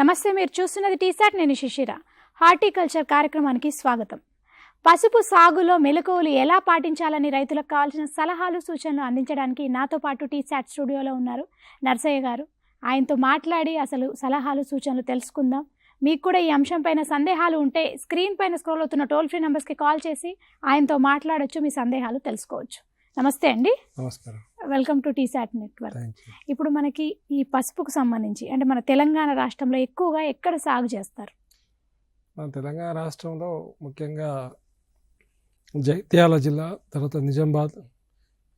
నమస్తే, మీరు చూస్తున్నది టీసాట్. నేను శిశిర. హార్టికల్చర్ కార్యక్రమానికి స్వాగతం. పసుపు సాగులో మెలకువలు ఎలా పాటించాలని రైతులకు కావాల్సిన సలహాలు సూచనలు అందించడానికి నాతో పాటు టీసాట్ స్టూడియోలో ఉన్నారు నర్సయ్య గారు. ఆయనతో మాట్లాడి అసలు సలహాలు సూచనలు తెలుసుకుందాం. మీకు కూడా ఈ అంశం పైన సందేహాలు ఉంటే స్క్రీన్ పైన స్క్రోల్ అవుతున్న టోల్ ఫ్రీ నెంబర్స్కి కాల్ చేసి ఆయనతో మాట్లాడొచ్చు, మీ సందేహాలు తెలుసుకోవచ్చు. నమస్తే అండి. నమస్కారం. Welcome to T-SAT network. ఇప్పుడు మనకి ఈ పసుపుకు సంబంధించి అంటే మన తెలంగాణ రాష్ట్రంలో ఎక్కువగా ఎక్కడ సాగు చేస్తారు? మన తెలంగాణ రాష్ట్రంలో ముఖ్యంగా జగిత్యాల జిల్లా, తర్వాత నిజామాబాద్,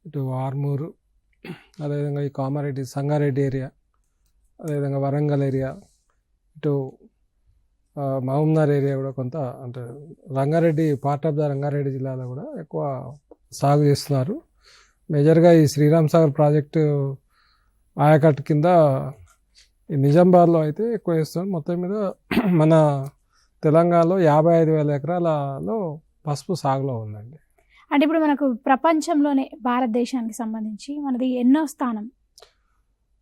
ఇటు ఆర్మూరు, అదేవిధంగా ఈ కామారెడ్డి సంగారెడ్డి ఏరియా, అదేవిధంగా వరంగల్ ఏరియా, ఇటు మహబూబ్నగర్ ఏరియా కూడా కొంత, అంటే Rangareddy, part of the Rangareddy జిల్లాలో కూడా ఎక్కువ సాగు చేస్తున్నారు. మేజర్గా ఈ శ్రీరామ్ సాగర్ ప్రాజెక్టు ఆయకట్టు కింద ఈ నిజామాబాద్లో అయితే ఎక్కువ చేస్తున్నారు. మొత్తం మీద మన తెలంగాణలో 55,000 ఎకరాలలో పసుపు సాగులో ఉందండి. అంటే ఇప్పుడు మనకు ప్రపంచంలోనే భారతదేశానికి సంబంధించి మనది ఎన్నో స్థానం?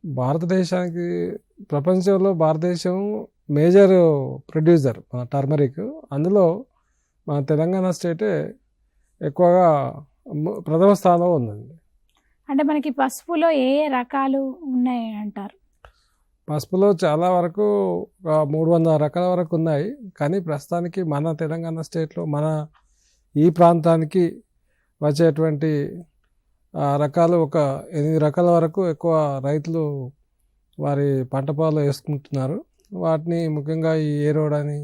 భారతదేశానికి ప్రపంచంలో భారతదేశం మేజర్ ప్రొడ్యూసర్ మన టర్మరిక్. అందులో మన తెలంగాణ స్టేటే ఎక్కువగా ప్రథమ స్థానంలో ఉందండి. అంటే మనకి పసుపులో ఏ రకాలు ఉన్నాయి అంటారు? పసుపులో చాలా వరకు 300 రకాల వరకు ఉన్నాయి. కానీ ప్రస్తుతానికి మన తెలంగాణ స్టేట్లో, మన ఈ ప్రాంతానికి వచ్చేటువంటి రకాలు ఒక 8 రకాల వరకు ఎక్కువ రైతులు వారి పంట పొలాల్లో వేసుకుంటున్నారు. వాటిని ముఖ్యంగా ఈ ఏరోడ్ అని,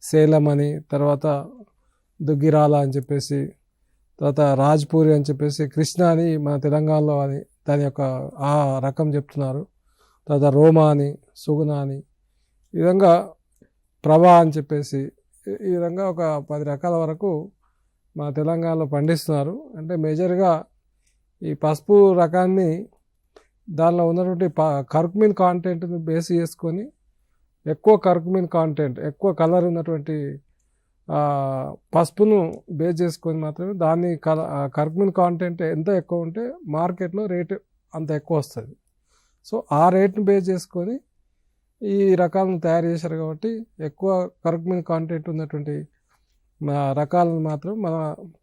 సేలం అని, తర్వాత దుగ్గిరాల అని చెప్పేసి, తర్వాత రాజ్పూరి అని చెప్పేసి, కృష్ణ అని మన తెలంగాణలో అని దాని యొక్క ఆ రకం చెప్తున్నారు. తర్వాత రోమా అని, సుగుణ అని, ఈ విధంగా ప్రభా అని చెప్పేసి, ఈ విధంగా ఒక 10 రకాల వరకు మన తెలంగాణలో పండిస్తున్నారు. అంటే మేజర్గా ఈ పసుపు రకాన్ని దానిలో ఉన్నటువంటి కర్కుమిన్ కాంటెంట్ని బేస్ చేసుకొని ఎక్కువ కర్కుమిన్ కాంటెంట్, ఎక్కువ కలర్ ఉన్నటువంటి పసుపును బేస్ చేసుకొని మాత్రమే దాన్ని కర్కుమిన్ కాంటెంట్ ఎంత ఎక్కువ ఉంటే మార్కెట్లో రేటు అంత ఎక్కువ వస్తుంది. సో ఆ రేట్ని బేస్ చేసుకొని ఈ రకాలను తయారు చేశారు. కాబట్టి ఎక్కువ కర్కుమిన్ కాంటెంట్ ఉన్నటువంటి రకాలను మాత్రం మన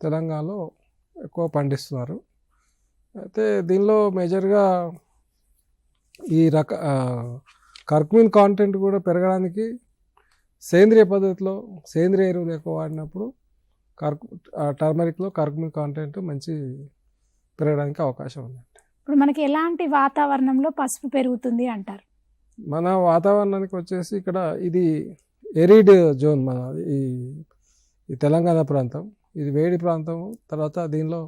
తెలంగాణలో ఎక్కువ పండిస్తున్నారు. అయితే దీనిలో మేజర్గా ఈ కర్కుమిన్ కాంటెంట్ కూడా పెరగడానికి సేంద్రియ పద్ధతిలో సేంద్రియ ఎరువులు ఎక్కువ వాడినప్పుడు టర్మరిక్లో కర్కుమిన్ కాంటెంట్ మంచి పెరగడానికి అవకాశం ఉందండి. ఇప్పుడు మనకి ఎలాంటి వాతావరణంలో పసుపు పెరుగుతుంది అంటారు? మన వాతావరణానికి వచ్చేసి ఇక్కడ ఇది ఎరిడ్ జోన్, మన ఈ తెలంగాణ ప్రాంతం ఇది వేడి ప్రాంతం. తర్వాత దీనిలో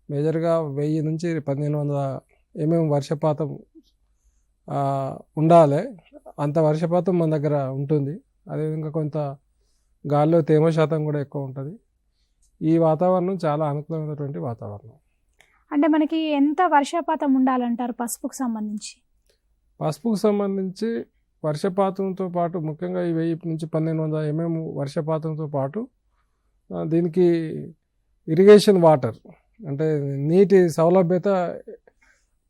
మేజర్గా 1000 నుంచి 1500 mm వర్షపాతం ఉండాలి. అంత వర్షపాతం మన దగ్గర ఉంటుంది. అదేవిధంగా కొంత గాలిలో తేమ శాతం కూడా ఎక్కువ ఉంటుంది. ఈ వాతావరణం చాలా అనుకూలమైనటువంటి వాతావరణం. అంటే మనకి ఎంత వర్షపాతం ఉండాలంటారు పసుపుకు సంబంధించి? పసుపుకు సంబంధించి వర్షపాతంతో పాటు ముఖ్యంగా ఈ 1000 నుంచి 1500 mm వర్షపాతంతో పాటు దీనికి ఇరిగేషన్ వాటర్, అంటే నీటి సౌలభ్యత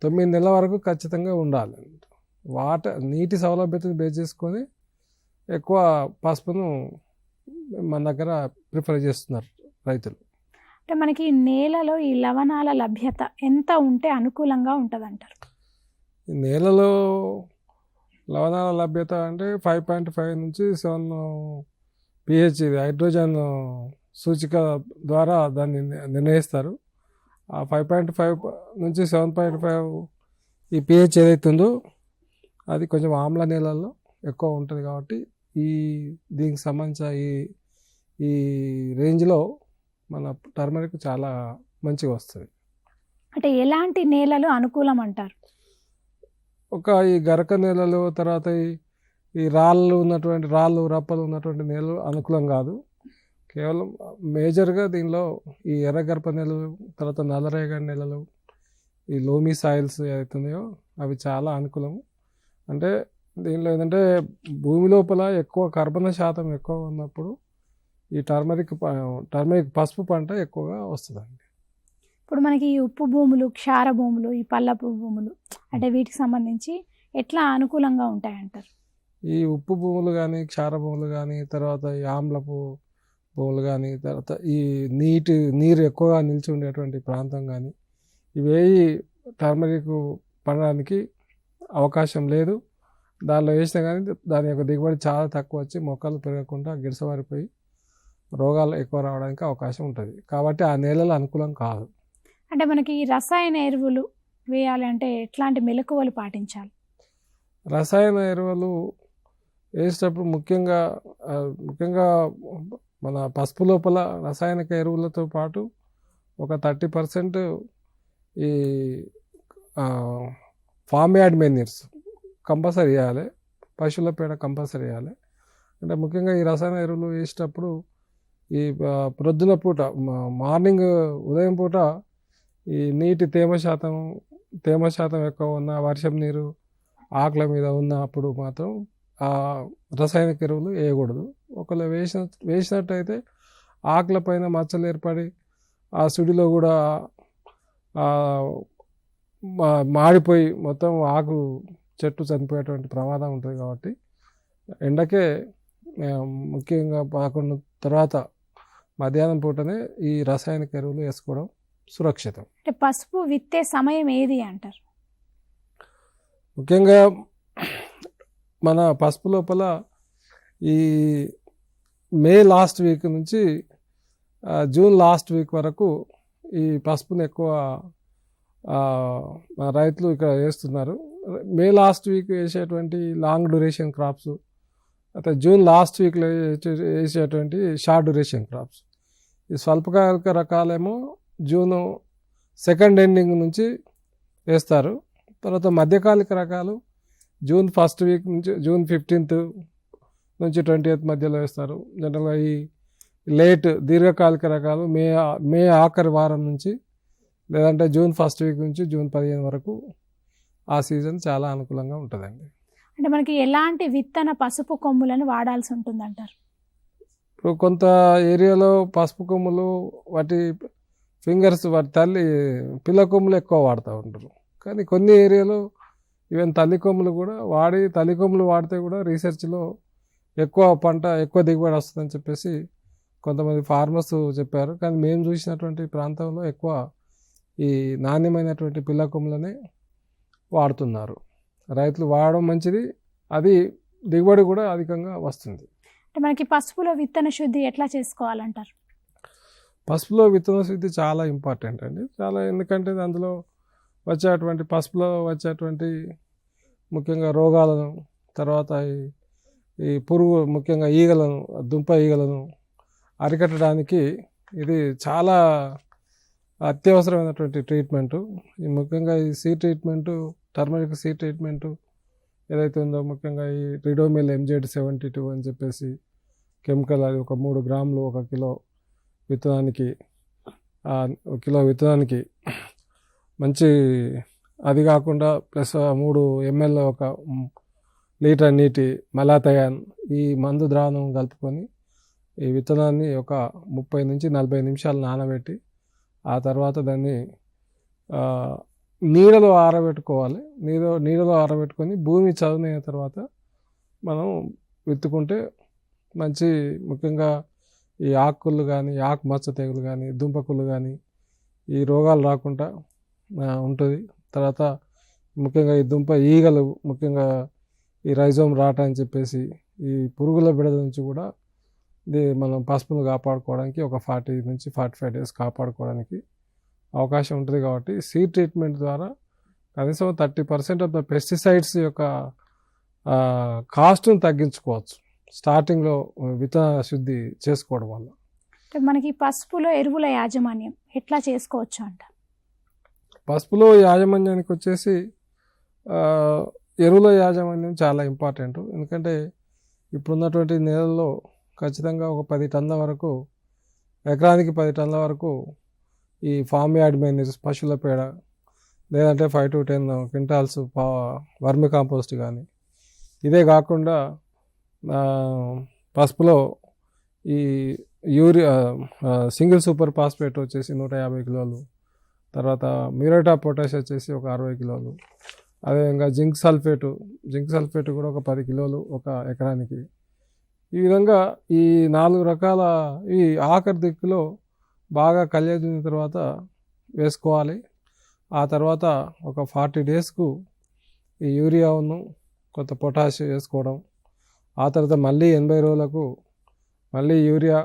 9 నెలల వరకు ఖచ్చితంగా ఉండాలి. నీటి సౌలభ్యతను బేస్ చేసుకొని ఎక్కువ పసుపును మన దగ్గర ప్రిఫర్ చేస్తున్నారు రైతులు. అంటే మనకి నేలలో ఈ లవణాల లభ్యత ఎంత ఉంటే అనుకూలంగా ఉంటుంది అంటారు? ఈ నేలలో లవణాల లభ్యత అంటే 5.5 నుంచి 7 pH, హైడ్రోజన్ సూచిక ద్వారా దాన్ని నిర్ణయిస్తారు. ఆ 5.5 నుంచి 7.5 ఈ pH ఏదైతే ఉందో అది కొంచెం ఆమ్ల నేలల్లో ఎక్కువ ఉంటుంది. కాబట్టి దీనికి సంబంధించిన ఈ రేంజ్లో మన టర్మరిక్ చాలా మంచిగా వస్తుంది. అంటే ఎలాంటి నేలలు అనుకూలం అంటారు? ఈ గరక నేలలు, తర్వాత ఈ రాళ్ళు రప్పలు ఉన్నటువంటి నేలలు అనుకూలం కాదు. కేవలం మేజర్గా దీనిలో ఈ ఎర్రగర్భ నేలలు, తర్వాత నల్లరేగడి నేలలు, ఈ లోమీ సాయిల్స్ ఏవైతున్నాయో అవి చాలా అనుకూలము. అంటే దీనిలో ఏంటంటే భూమి లోపల ఎక్కువ కర్బన శాతం ఎక్కువ ఉన్నప్పుడు ఈ టర్మరిక్ పసుపు పంట ఎక్కువగా వస్తుందండి. ఇప్పుడు మనకి ఈ ఉప్పు భూములు, క్షార భూములు, ఈ పల్లపు భూములు అంటే వీటికి సంబంధించి ఎట్లా అనుకూలంగా ఉంటాయంటారు? ఈ ఉప్పు భూములు కానీ, క్షార భూములు కానీ, తర్వాత ఈ ఆమ్లపు భూములు కానీ, తర్వాత ఈ నీరు ఎక్కువగా నిలిచి ఉండేటువంటి ప్రాంతం కానీ, ఇవేవి టర్మరిక్ పండడానికి అవకాశం లేదు. దానిలో వేసినా కానీ దాని యొక్క దిగుబడి చాలా తక్కువ వచ్చి మొక్కలు పెరగకుండా గిడసబారిపోయి రోగాలు ఎక్కువ రావడానికి అవకాశం ఉంటుంది. కాబట్టి ఆ నేలలు అనుకూలం కాదు. అంటే మనకి ఈ రసాయన ఎరువులు వేయాలంటే ఎట్లాంటి మెలకువలు పాటించాలి? రసాయన ఎరువులు వేసేటప్పుడు ముఖ్యంగా మన పసుపు లోపల రసాయనిక ఎరువులతో పాటు ఒక 30% ఈ ఫామ్ యార్డ్ మెన్యూర్స్ కంపల్సరీ వేయాలి. పశువుల పేడ కంపల్సరీ వేయాలి. అంటే ముఖ్యంగా ఈ రసాయన ఎరువులు వేసేటప్పుడు ఈ ప్రొద్దున పూట మార్నింగ్ ఉదయం పూట ఈ నీటి తేమ శాతం ఎక్కువ ఉన్న వర్షం నీరు ఆకుల మీద ఉన్నప్పుడు మాత్రం ఆ రసాయనిక ఎరువులు వేయకూడదు. ఒకవేళ వేసినట్టయితే ఆకుల పైన మచ్చలు ఏర్పడి ఆ సుడిలో కూడా మాడిపోయి మొత్తం ఆకు చెట్టు చనిపోయేటువంటి ప్రమాదం ఉంటుంది. కాబట్టి ఎండకే ముఖ్యంగా 11 తర్వాత మధ్యాహ్నం పూటనే ఈ రసాయనిక ఎరువులు వేసుకోవడం సురక్షితం. అంటే పసుపు విత్తే సమయం ఏది అంటారు? ముఖ్యంగా మన పసుపు లోపల ఈ మే లాస్ట్ వీక్ నుంచి జూన్ లాస్ట్ వీక్ వరకు ఈ పసుపుని ఎక్కువ రైతులు ఇక్కడ వేస్తున్నారు. మే లాస్ట్ వీక్ వేసేటువంటి లాంగ్ డ్యూరేషన్ క్రాప్స్, అయితే జూన్ లాస్ట్ వీక్లో వేసేటువంటి షార్ట్ డ్యూరేషన్ క్రాప్స్. ఈ స్వల్పకాలిక రకాలేమో జూన్ సెకండ్ ఎండింగ్ నుంచి వేస్తారు. తర్వాత మధ్యకాలిక రకాలు జూన్ ఫస్ట్ వీక్ నుంచి జూన్ 15th నుంచి 20th మధ్యలో వేస్తారు. జనరల్గా ఈ లేట్ దీర్ఘకాలిక రకాలు మే ఆఖరి వారం నుంచి, లేదంటే జూన్ ఫస్ట్ వీక్ నుంచి జూన్ 15 వరకు ఆ సీజన్ చాలా అనుకూలంగా ఉంటుందండి. అంటే మనకి ఎలాంటి విత్తన పసుపు కొమ్ములను వాడాల్సి ఉంటుంది అంటారు? ఇప్పుడు కొంత ఏరియాలో పసుపు కొమ్ములు వాటి ఫింగర్స్ వాటి పిల్ల కొమ్ములు ఎక్కువ వాడుతూ ఉంటారు. కానీ కొన్ని ఏరియాలో ఈవెన్ తల్లి కొమ్ములు కూడా తల్లి కొమ్ములు వాడితే కూడా రీసెర్చ్లో ఎక్కువ దిగుబడి వస్తుందని చెప్పేసి కొంతమంది ఫార్మర్స్ చెప్పారు. కానీ మేము చూసినటువంటి ప్రాంతంలో ఎక్కువ ఈ నాణ్యమైనటువంటి పిల్ల కొమ్ములనే వాడుతున్నారు. రైతులు వాడడం మంచిది, అది దిగుబడి కూడా అధికంగా వస్తుంది. అంటే మనకి పసుపులో విత్తన శుద్ధి ఎట్లా చేసుకోవాలంటారు? పసుపులో విత్తన శుద్ధి చాలా ఇంపార్టెంట్ అండి. ఎందుకంటే అందులో పసుపులో వచ్చేటువంటి ముఖ్యంగా రోగాలను, తర్వాత ఈ పురుగు ముఖ్యంగా దుంప ఈగలను అరికట్టడానికి ఇది చాలా అత్యవసరమైనటువంటి ట్రీట్మెంటు. ముఖ్యంగా ఈ టర్మరిక్ సీ ట్రీట్మెంటు ఏదైతే ఉందో, ముఖ్యంగా ఈ రిడోమిల్ MZ72 అని చెప్పేసి కెమికల్, అది ఒక 3 గ్రాములు 1 కిలో విత్తనానికి మంచి, అది కాకుండా ప్లస్ 3 ml 1 లీటర్ నీటి మలాథయాన్ ఈ మందు ద్రావణం కలుపుకొని ఈ విత్తనాన్ని ఒక 30 నుంచి 40 నిమిషాలు నానబెట్టి ఆ తర్వాత దాన్ని నీడలో ఆరబెట్టుకోవాలి. నీడలో ఆరబెట్టుకొని భూమి చదునైన తర్వాత మనం విత్తుకుంటే మంచి, ముఖ్యంగా ఈ ఆకులు కానీ, ఆకు మచ్చ తెగులు కానీ, దుంపకులు కానీ ఈ రోగాలు రాకుండా ఉంటుంది. తర్వాత ముఖ్యంగా ఈ దుంప ఈగలు, ముఖ్యంగా ఈ రైజోమ్ రాట అని చెప్పేసి ఈ పురుగుల బిడద నుంచి కూడా మనం పసుపును కాపాడుకోవడానికి ఒక 40 నుంచి 45 డేస్ కాపాడుకోవడానికి అవకాశం ఉంటుంది. కాబట్టి సీడ్ ట్రీట్మెంట్ ద్వారా కనీసం 30% ఆఫ్ ద పెస్టిసైడ్స్ యొక్క కాస్ట్ను తగ్గించుకోవచ్చు స్టార్టింగ్లో విత్తన శుద్ధి చేసుకోవడం వల్ల. మనకి పసుపులో ఎరువుల యాజమాన్యం ఎట్లా చేసుకోవచ్చు అంట? పసుపులో యాజమాన్యానికి వచ్చేసి ఎరువుల యాజమాన్యం చాలా ఇంపార్టెంట్. ఎందుకంటే ఇప్పుడున్నటువంటి నేలల్లో ఖచ్చితంగా ఒక 10 టన్నుల వరకు, ఎకరానికి 10 టన్నుల వరకు ఈ ఫామ్ యార్డ్ మెన్యూర్స్, పశువుల పేడ, లేదంటే 5 to 10 క్వింటాల్స్ వర్మి కాంపోస్ట్ కానీ, ఇదే కాకుండా పసుపులో ఈ సింగిల్ సూపర్ ఫాస్ఫేట్ వచ్చేసి 150 కిలోలు, తర్వాత మ్యూరేట్ ఆఫ్ పొటాష్ వచ్చేసి ఒక 60 కిలోలు, అదేవిధంగా జింక్ సల్ఫేటు కూడా ఒక 10 కిలోలు ఒక ఎకరానికి. ఈ విధంగా ఈ 4 రకాల ఈ ఆఖరి దిక్కులో బాగా కలియదిన తర్వాత వేసుకోవాలి. ఆ తర్వాత ఒక 40 డేస్కు ఈ యూరియాను కొంత పొటాష్ వేసుకోవడం. ఆ తర్వాత మళ్ళీ 80 రోజులకు మళ్ళీ యూరియా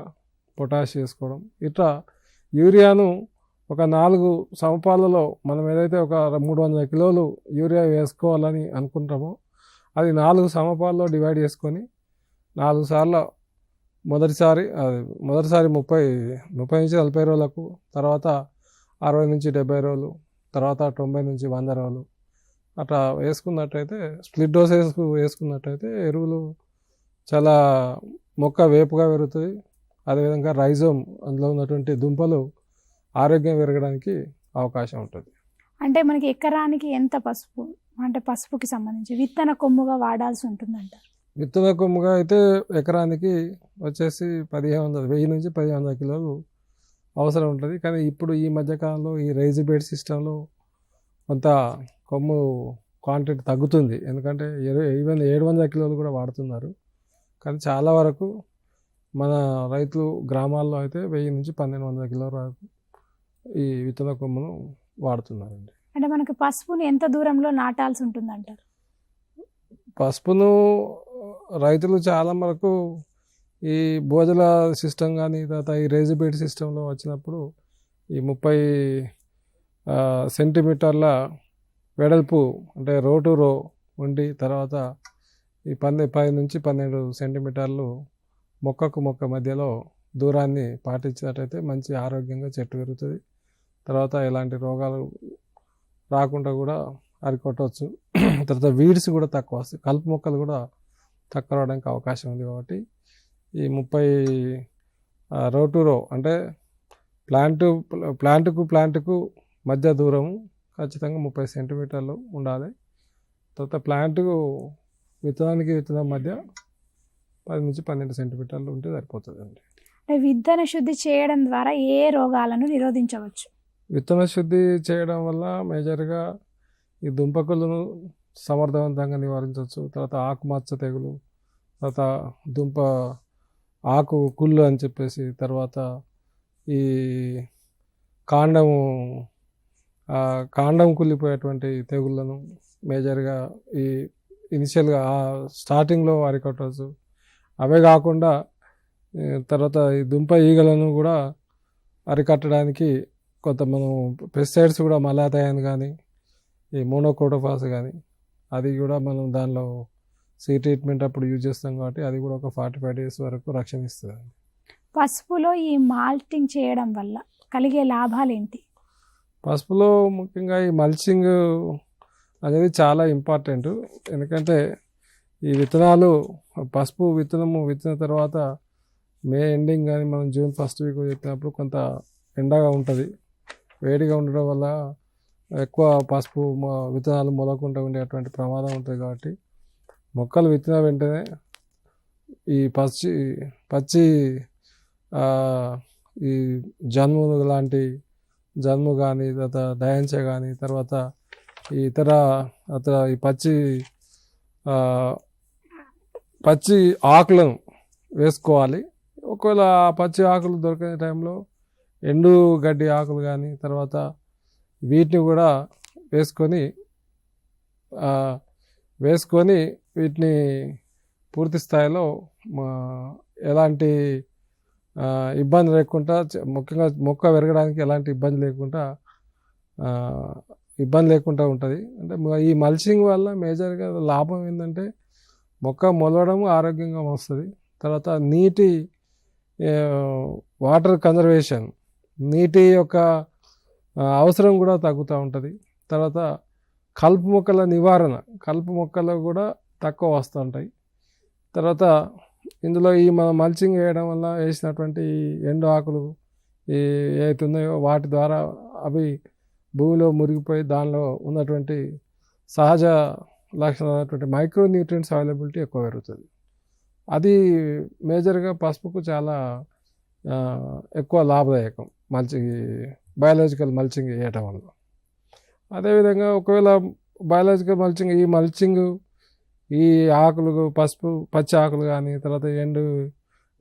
పొటాష్ వేసుకోవడం. ఇట్లా యూరియాను ఒక 4 సమపాలలో మనం ఏదైతే ఒక 300 కిలోలు యూరియా వేసుకోవాలని అనుకుంటామో అది 4 సమపాలలో డివైడ్ చేసుకొని 4 సార్లు మొదటిసారి 30 నుంచి 40 రోజులకు, తర్వాత 60 నుంచి 70 రోజులు, తర్వాత 90 నుంచి 100 రోజులు అట్లా వేసుకున్నట్టయితే స్ప్లిట్ డోసెస్ వేసుకున్నట్టయితే ఎరువులు చాలా మొక్క వేపుగా పెరుగుతుంది. అదేవిధంగా రైజోమ్ అందులో ఉన్నటువంటి దుంపలు ఆరోగ్యం పెరగడానికి అవకాశం ఉంటుంది. అంటే మనకి ఎకరానికి ఎంత పసుపు, అంటే పసుపుకి సంబంధించి విత్తన కొమ్ముగా వాడాల్సి ఉంటుందంటారు? విత్తన కొమ్ముగా అయితే ఎకరానికి వచ్చేసి 1000 నుంచి 1500 కిలోలు అవసరం ఉంటుంది. కానీ ఇప్పుడు ఈ మధ్యకాలంలో ఈ రైజ్ బెడ్ సిస్టంలో కొంత కొమ్ము క్వాంటిటీ తగ్గుతుంది. ఎందుకంటే ఈవెన్ 700 కిలోలు కూడా వాడుతున్నారు. కానీ చాలా వరకు మన రైతులు గ్రామాల్లో అయితే 1000 నుంచి 1200 కిలోల వరకు ఈ విత్తన కొమ్మును వాడుతున్నారండి. అంటే మనకి పసుపుని ఎంత దూరంలో నాటాల్సి ఉంటుందంటారు? పసుపును రైతులు చాలా వరకు ఈ భోజల సిస్టమ్ కానీ తర్వాత ఈ రైజ్ బెడ్ సిస్టంలో వచ్చినప్పుడు ఈ 30 సెంటీమీటర్ల వెడల్పు అంటే రో టు రో ఉండి తర్వాత ఈ 10 నుంచి 12 సెంటీమీటర్లు మొక్కకు మొక్క మధ్యలో దూరాన్ని పాటించినట్టయితే మంచి ఆరోగ్యంగా చెట్టు పెరుగుతుంది. తర్వాత ఎలాంటి రోగాలు రాకుండా కూడా అరికొట్టవచ్చు. తర్వాత వీడ్స్ కూడా తక్కువ వస్తాయి, కలుపు మొక్కలు కూడా తక్కువ రావడానికి అవకాశం ఉంది. కాబట్టి ఈ 30 రో టు రో అంటే ప్లాంట్కు మధ్య దూరము ఖచ్చితంగా 30 సెంటీమీటర్లు ఉండాలి. తర్వాత ప్లాంట్కు విత్తనం మధ్య 10 నుంచి 12 సెంటీమీటర్లు ఉంటే సరిపోతుంది అండి. అంటే విత్తన శుద్ధి చేయడం ద్వారా ఏ రోగాలను నిరోధించవచ్చు? విత్తన శుద్ధి చేయడం వల్ల మేజర్గా ఈ దుంపకులను సమర్థవంతంగా నివారించవచ్చు. తర్వాత ఆకుమచ్చ తెగులు, తర్వాత దుంప ఆకు కుళ్ళు అని చెప్పేసి, తర్వాత ఈ కాండం కుళ్ళిపోయేటువంటి తెగుళ్ళను మేజర్గా ఈ ఇనిషియల్గా స్టార్టింగ్లో అరికట్టవచ్చు. అవే కాకుండా తర్వాత ఈ దుంప ఈగలను కూడా అరికట్టడానికి కొంత మనం పెస్టిసైడ్స్ కూడా మలాథయాన్ కానీ ఈ మోనోక్రోటోఫాస్ కానీ అది కూడా మనం దానిలో ట్రీట్మెంట్ అప్పుడు యూజ్ చేస్తాం కాబట్టి అది కూడా ఒక 45 డేస్ వరకు రక్షణ ఇస్తుంది. పసుపులో ఈ మాల్టింగ్ చేయడం వల్ల కలిగే లాభాలు ఏంటి? పసుపులో ముఖ్యంగా ఈ మల్చింగ్ అనేది చాలా ఇంపార్టెంట్. ఎందుకంటే ఈ విత్తనాలు పసుపు విత్తిన తర్వాత మే ఎండింగ్ కానీ మనం జూన్ ఫస్ట్ వీక్ చెప్పినప్పుడు కొంత ఎండగా ఉంటుంది. వేడిగా ఉండడం వల్ల ఎక్కువ పసుపు విత్తనాలు మొలకుండా ఉండేటువంటి ప్రమాదం ఉంటుంది. కాబట్టి మొక్కలు విత్తిన వెంటనే ఈ పచ్చి ఈ జన్ము కానీ తర్వాత దయంచ కానీ తర్వాత ఈ ఇతర ఈ పచ్చి ఆకులను వేసుకోవాలి. ఒకవేళ ఆ పచ్చి ఆకులు దొరికిన టైంలో ఎండు గడ్డి ఆకులు కానీ తర్వాత వీటిని కూడా వేసుకొని వీటిని పూర్తి స్థాయిలో ఎలాంటి ఇబ్బంది లేకుండా, ముఖ్యంగా మొక్క పెరగడానికి ఎలాంటి ఇబ్బంది లేకుండా ఉంటుంది. అంటే ఈ మల్చింగ్ వల్ల మేజర్గా లాభం ఏంటంటే మొక్క మొలవడం ఆరోగ్యంగా వస్తుంది. తర్వాత నీటి వాటర్ కన్జర్వేషన్, నీటి యొక్క అవసరం కూడా తగ్గుతూ ఉంటుంది. తర్వాత కలుపు మొక్కల నివారణ, కలుపు మొక్కలు కూడా తక్కువ వస్తూ ఉంటాయి. తర్వాత ఇందులో ఈ మనం మల్చింగ్ వేయడం వల్ల వేసినటువంటి ఎండు ఆకులు ఏవైతే ఉన్నాయో వాటి ద్వారా అవి భూమిలో మురిగిపోయి దానిలో ఉన్నటువంటి సహజ లక్షణాలైనటువంటి మైక్రో న్యూట్రియంట్స్ అవైలబిలిటీ ఎక్కువ పెరుగుతుంది. అది మేజర్గా పసుపుకు చాలా ఎక్కువ లాభదాయకం బయాలజికల్ మల్చింగ్ వేయటం వల్ల. అదేవిధంగా ఒకవేళ బయాలజికల్ మల్చింగ్, ఈ మల్చింగ్ ఈ ఆకులు పచ్చి ఆకులు కానీ తర్వాత ఎండు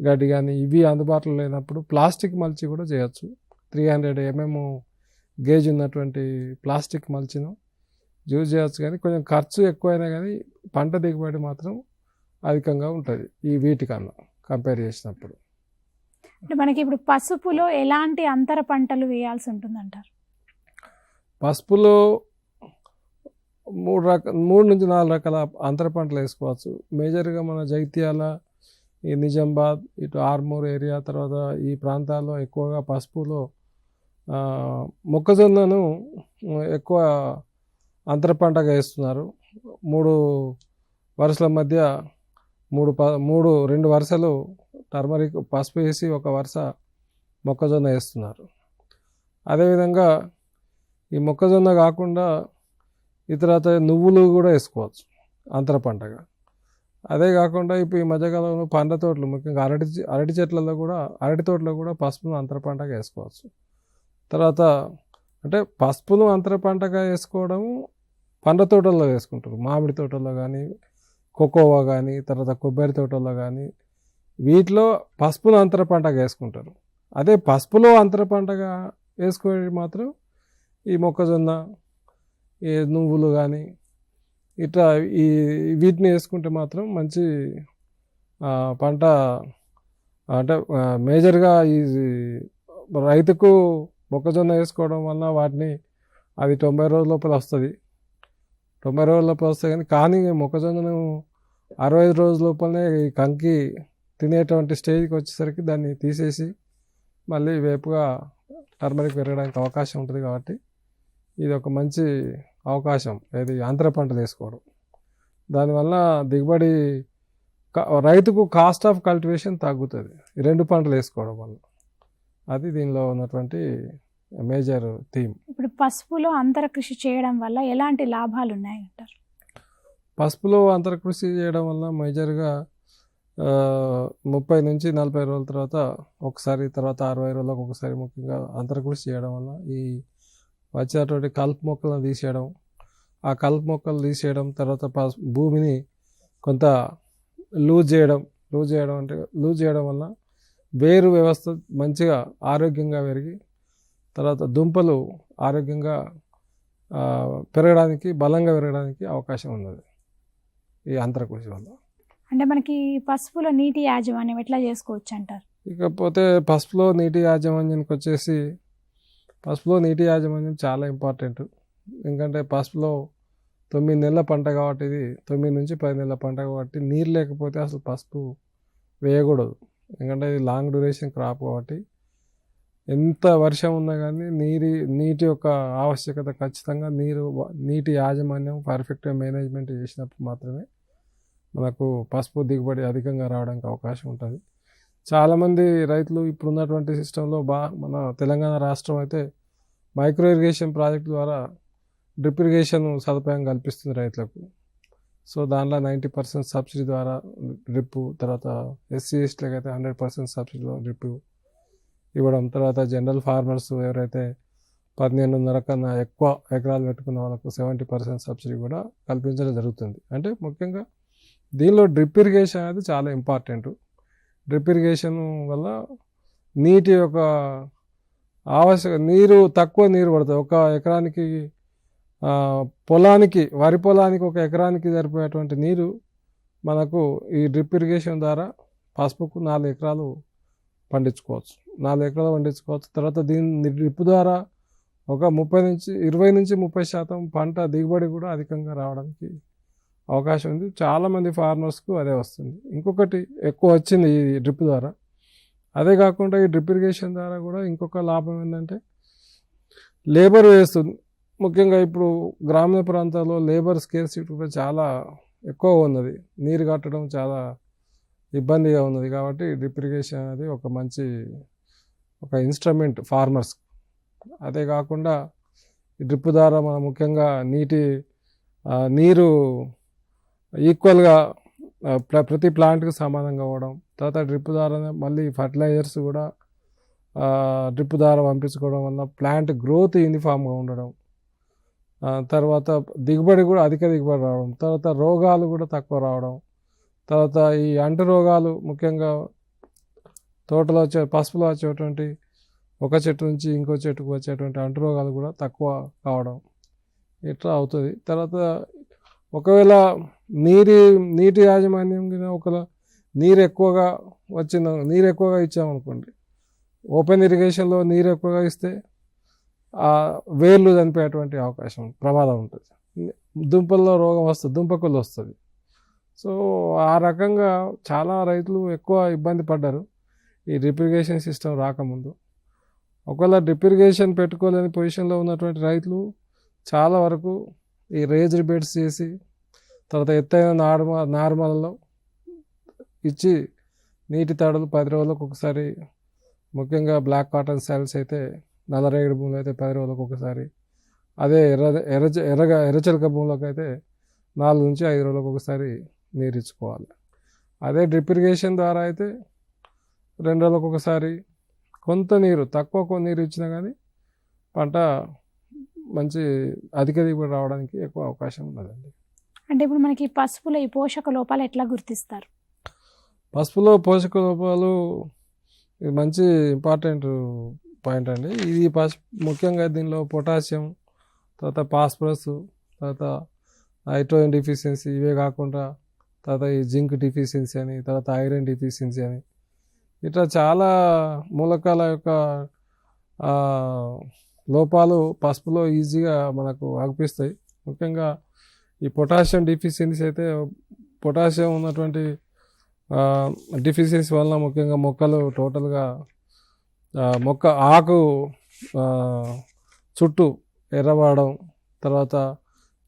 గడ్డి కానీ ఇవి అందుబాటులో లేనప్పుడు ప్లాస్టిక్ మల్చి కూడా చేయొచ్చు. 300 mm గేజ్ ఉన్నటువంటి ప్లాస్టిక్ మల్చిను యూజ్ చేయొచ్చు. కానీ కొంచెం ఖర్చు ఎక్కువైనా కానీ పంట దిగుబడి మాత్రం అధికంగా ఉంటుంది ఈ వీటికన్నా కంపేర్ చేసినప్పుడు. అంటే మనకి ఇప్పుడు పసుపులో ఎలాంటి అంతర పంటలు వేయాల్సి ఉంటుందంటారు? పసుపులో 3 నుంచి 4 రకాల అంతర పంటలు వేసుకోవచ్చు. మేజర్గా మన జగిత్యాల, ఈ నిజామాబాద్, ఇటు ఆర్మూర్ ఏరియా, తర్వాత ఈ ప్రాంతాల్లో ఎక్కువగా పసుపులో మొక్కజొన్నను ఎక్కువ అంతర పంటగా వేస్తున్నారు. 3 వరుసల మధ్య 2 వరుసలు టర్మరిక్ పసుపు వేసి 1 వరుస మొక్కజొన్న వేస్తున్నారు. అదేవిధంగా ఈ మొక్కజొన్న కాకుండా ఇతరత నువ్వులు కూడా వేసుకోవచ్చు అంతర పంటగా. అదే కాకుండా ఇప్పుడు ఈ మధ్యకాలంలో పండ్ల తోటలు, ముఖ్యంగా అరటి చెట్లలో కూడా, అరటి తోటలో కూడా పసుపును అంతర పంటగా వేసుకోవచ్చు. తర్వాత అంటే పసుపును అంతర పంటగా వేసుకోవడము పండ్ల తోటల్లో వేసుకుంటారు. మామిడి తోటల్లో కానీ, కోకోవా కానీ, తర్వాత కొబ్బరి తోటల్లో కానీ వీటిలో పసుపును అంతర పంటగా వేసుకుంటారు. అదే పసుపులో అంతర పంటగా వేసుకునేది మాత్రం ఈ మొక్కజొన్న, ఈ నువ్వులు కానీ ఇట్లా వీటిని వేసుకుంటే మాత్రం మంచి పంట. అంటే మేజర్గా ఈ రైతుకు మొక్కజొన్న వేసుకోవడం వల్ల వాటిని అది 90 రోజుల లోపల వస్తుంది. 90 రోజుల లోపల వస్తాయి. కానీ మొక్కజొన్నను 65 రోజుల లోపలనే ఈ కంకి తినేటువంటి స్టేజ్కి వచ్చేసరికి దాన్ని తీసేసి మళ్ళీ వేపుగా టర్మరిక్ పెరగడానికి అవకాశం ఉంటుంది. కాబట్టి ఇది ఒక మంచి అవకాశం, ఇది అంతర పంటలు వేసుకోవడం. దానివల్ల దిగుబడి రైతుకు కాస్ట్ ఆఫ్ కల్టివేషన్ తగ్గుతుంది ఈ 2 పంటలు వేసుకోవడం వల్ల. అది దీనిలో ఉన్నటువంటి మేజర్ థీమ్. ఇప్పుడు పసుపులో అంతర కృషి చేయడం వల్ల ఎలాంటి లాభాలు ఉన్నాయంటారు? పసుపులో అంతర కృషి చేయడం వల్ల మేజర్గా 30 నుంచి 40 రోజుల తర్వాత ఒకసారి, తర్వాత 60 రోజులకు ఒకసారి ముఖ్యంగా అంతర కృషి చేయడం వల్ల ఈ వచ్చేటువంటి కలుపు మొక్కలను తీసేయడం, ఆ కలుపు మొక్కలు తీసేయడం, తర్వాత భూమిని కొంత లూజ్ చేయడం వల్ల వేరు వ్యవస్థ మంచిగా ఆరోగ్యంగా పెరిగి తర్వాత దుంపలు ఆరోగ్యంగా పెరగడానికి, బలంగా పెరగడానికి అవకాశం ఉన్నది ఈ అంతర కృషి వల్ల. అంటే మనకి పసుపులో నీటి యాజమాన్యం ఎట్లా చేసుకోవచ్చు అంటారు? ఇకపోతే పసుపులో నీటి యాజమాన్యానికి వచ్చేసి, పసుపులో నీటి యాజమాన్యం చాలా ఇంపార్టెంట్. ఎందుకంటే పసుపులో 9 నెలల పంట కాబట్టి, ఇది 9 నుంచి 10 నెలల పంట కాబట్టి నీరు లేకపోతే అసలు పసుపు వేయకూడదు. ఎందుకంటే ఇది లాంగ్ డ్యూరేషన్ క్రాప్ కాబట్టి ఎంత వర్షం ఉన్నా కానీ నీటి యొక్క ఆవశ్యకత ఖచ్చితంగా, నీటి యాజమాన్యం పర్ఫెక్ట్గా మేనేజ్మెంట్ చేసినప్పుడు మాత్రమే మనకు పసుపు దిగుబడి అధికంగా రావడానికి అవకాశం ఉంటుంది. చాలామంది రైతులు ఇప్పుడున్నటువంటి సిస్టంలో మన తెలంగాణ రాష్ట్రం అయితే మైక్రో ఇరిగేషన్ ప్రాజెక్ట్ ద్వారా డ్రిప్ ఇరిగేషన్ సదుపాయం కల్పిస్తుంది రైతులకు. సో దానిలో 90% సబ్సిడీ ద్వారా డ్రిప్, తర్వాత ఎస్సీ ఎస్టీలకు అయితే 100% సబ్సిడీలో డ్రిప్ ఇవ్వడం, తర్వాత జనరల్ ఫార్మర్స్ ఎవరైతే 15.5 కన్నా ఎక్కువ ఎకరాలు పెట్టుకున్న వాళ్ళకు 70% సబ్సిడీ కూడా కల్పించడం జరుగుతుంది. అంటే ముఖ్యంగా దీనిలో డ్రిప్ ఇరిగేషన్ అనేది చాలా ఇంపార్టెంట్. డ్రిప్ ఇరిగేషన్ వల్ల నీటి యొక్క తక్కువ నీరు పడుతుంది. ఒక ఎకరానికి వరి పొలానికి 1 ఎకరానికి సరిపోయేటువంటి నీరు మనకు ఈ డ్రిప్ ఇరిగేషన్ ద్వారా పసుపుకు 4 ఎకరాలు పండించుకోవచ్చు. తర్వాత దీని డ్రిప్ ద్వారా ఒక 20 నుంచి 30% పంట దిగుబడి కూడా అధికంగా రావడానికి అవకాశం ఉంది. చాలామంది ఫార్మర్స్కు అదే వస్తుంది. ఇంకొకటి ఎక్కువ వచ్చింది ఈ డ్రిప్ ద్వారా. అదే కాకుండా ఈ డ్రిప్ ఇరిగేషన్ ద్వారా కూడా ఇంకొక లాభం ఏంటంటే లేబర్ వేస్తుంది. ముఖ్యంగా ఇప్పుడు గ్రామీణ ప్రాంతాల్లో లేబర్ స్కేర్సిటీ కూడా చాలా ఎక్కువ ఉన్నది. నీరు కట్టడం చాలా ఇబ్బందిగా ఉన్నది. కాబట్టి డ్రిప్ ఇరిగేషన్ అనేది ఒక మంచి ఇన్స్ట్రుమెంట్ ఫార్మర్స్. అదే కాకుండా ఈ డ్రిప్ ద్వారా మనం ముఖ్యంగా నీరు ఈక్వల్గా ప్రతి ప్లాంట్కి సమానంగా అవ్వడం, తర్వాత డ్రిప్ ద్వారా మళ్ళీ ఫర్టిలైజర్స్ కూడా డ్రిప్ ద్వారా పంపించుకోవడం వల్ల ప్లాంట్ గ్రోత్ యూనిఫామ్గా ఉండడం, తర్వాత దిగుబడి కూడా అధిక దిగుబడి రావడం, తర్వాత రోగాలు కూడా తక్కువ రావడం, తర్వాత ఈ అంటు రోగాలు ముఖ్యంగా తోటలో పసుపులో వచ్చేటువంటి ఒక చెట్టు నుంచి ఇంకో చెట్టుకు వచ్చేటువంటి అంటు రోగాలు కూడా తక్కువ కావడం ఇట్లా అవుతుంది. తర్వాత ఒకవేళ నీటి యాజమాన్యం ఒకవేళ నీరు ఎక్కువగా ఇచ్చామనుకోండి, ఓపెన్ ఇరిగేషన్లో నీరు ఎక్కువగా ఇస్తే వేర్లు చనిపోయేటువంటి ప్రమాదం ఉంటుంది. దుంపల్లో రోగం వస్తుంది, దుంపకుళ్ళు వస్తుంది. సో ఆ రకంగా చాలా రైతులు ఎక్కువ ఇబ్బంది పడ్డారు ఈ డ్రిప్ ఇరిగేషన్ సిస్టమ్ రాకముందు. ఒకవేళ డ్రిప్ ఇరిగేషన్ పెట్టుకోలేని పొజిషన్లో ఉన్నటువంటి రైతులు చాలా వరకు ఈ రేజ్డ్ బెడ్స్ చేసి తర్వాత ఎత్తైన నార్మల్లో ఇచ్చి నీటి తడులు 10 రోజులకు ఒకసారి, ముఖ్యంగా బ్లాక్ కాటన్ సాయిల్స్ అయితే నల్లరేగడి భూములు అయితే 10 రోజులకు ఒకసారి, అదే ఎర్రచిలక భూములకు అయితే 4 నుంచి 5 రోజులకు ఒకసారి నీరు ఇచ్చుకోవాలి. అదే డ్రిప్ ఇరిగేషన్ ద్వారా అయితే 2 రోజులకు ఒకసారి తక్కువ నీరు ఇచ్చినా కానీ పంట మంచి అధిక దిగుబడి రావడానికి ఎక్కువ అవకాశం ఉన్నదండి. అంటే ఇప్పుడు మనకి పసుపులో ఈ పోషక లోపాలు ఎట్లా గుర్తిస్తారు? పసుపులో పోషక లోపాలు ఇది మంచి ఇంపార్టెంట్ పాయింట్ అండి. ఇది ముఖ్యంగా దీనిలో పొటాషియం, తర్వాత ఫాస్ఫరస్, తర్వాత నైట్రోజన్ డిఫిషియన్సీ, ఇవే కాకుండా తర్వాత ఈ జింక్ డిఫిషియన్సీ అని, తర్వాత ఐరన్ డిఫిషియన్సీ అని, ఇట్లా చాలా మూలకాల యొక్క లోపాలు పసుపులో ఈజీగా మనకు అనిపిస్తాయి. ముఖ్యంగా ఈ పొటాషియం డిఫిషియన్సీ అయితే పొటాషియం ఉన్నటువంటి డిఫిషియన్సీ వలన ముఖ్యంగా మొక్కలు టోటల్గా మొక్క ఆకు చుట్టూ ఎర్రబడడం, తర్వాత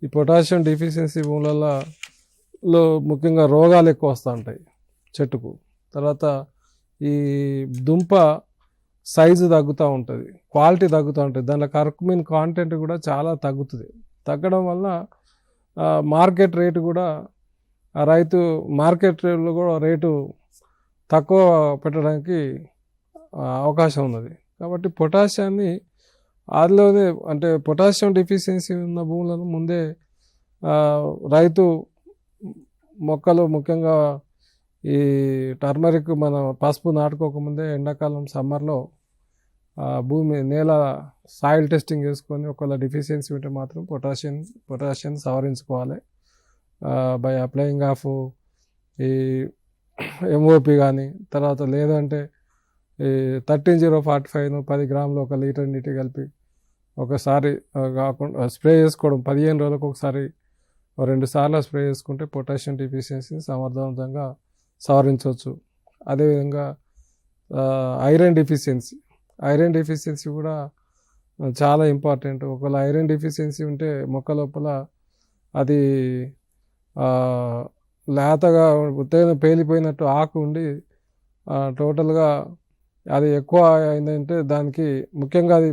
ఈ పొటాషియం డిఫిషియన్సీ భూములలో ముఖ్యంగా రోగాలు ఎక్కువ వస్తూ ఉంటాయి చెట్టుకు. తర్వాత ఈ దుంప సైజు తగ్గుతూ ఉంటుంది, క్వాలిటీ తగ్గుతూ ఉంటుంది, దాంట్లో కర్కుమిన్ కాంటెంట్ కూడా చాలా తగ్గుతుంది. తగ్గడం వల్ల మార్కెట్ రేటు కూడా మార్కెట్ రేట్లో కూడా రేటు తక్కువ పెట్టడానికి అవకాశం ఉన్నది. కాబట్టి పొటాషియాన్ని ఆదిలోనే, అంటే పొటాషియం డిఫిషియన్సీ ఉన్న భూములను ముందే రైతు మొక్కలు, ముఖ్యంగా ఈ టర్మరిక్ మన పసుపు నాటుకోకముందే ఎండాకాలం సమ్మర్లో నేల సాయిల్ టెస్టింగ్ చేసుకొని ఒకవేళ డిఫిషియన్సీ ఉంటే మాత్రం పొటాషియం సవరించుకోవాలి బై అప్లయింగ్ ఆఫ్ ఈ ఎంఓపి కానీ, తర్వాత లేదంటే ఈ 13-0-45 10 గ్రాములు 1 లీటర్ నీటి కలిపి ఒకసారి కాకుండా స్ప్రే చేసుకోవడం, 15 రోజులకు ఒకసారి 2 సార్లు స్ప్రే చేసుకుంటే పొటాషియం డిఫిషియన్సీని సమర్థవంతంగా సవరించవచ్చు. అదేవిధంగా ఐరన్ డిఫిషియన్సీ కూడా చాలా ఇంపార్టెంట్. ఒకవేళ ఐరన్ డిఫిషియన్సీ ఉంటే మొక్క లోపల అది లేతగా పేలిపోయినట్టు ఆకు ఉండి టోటల్గా అది ఎక్కువ అయిందంటే దానికి ముఖ్యంగా అది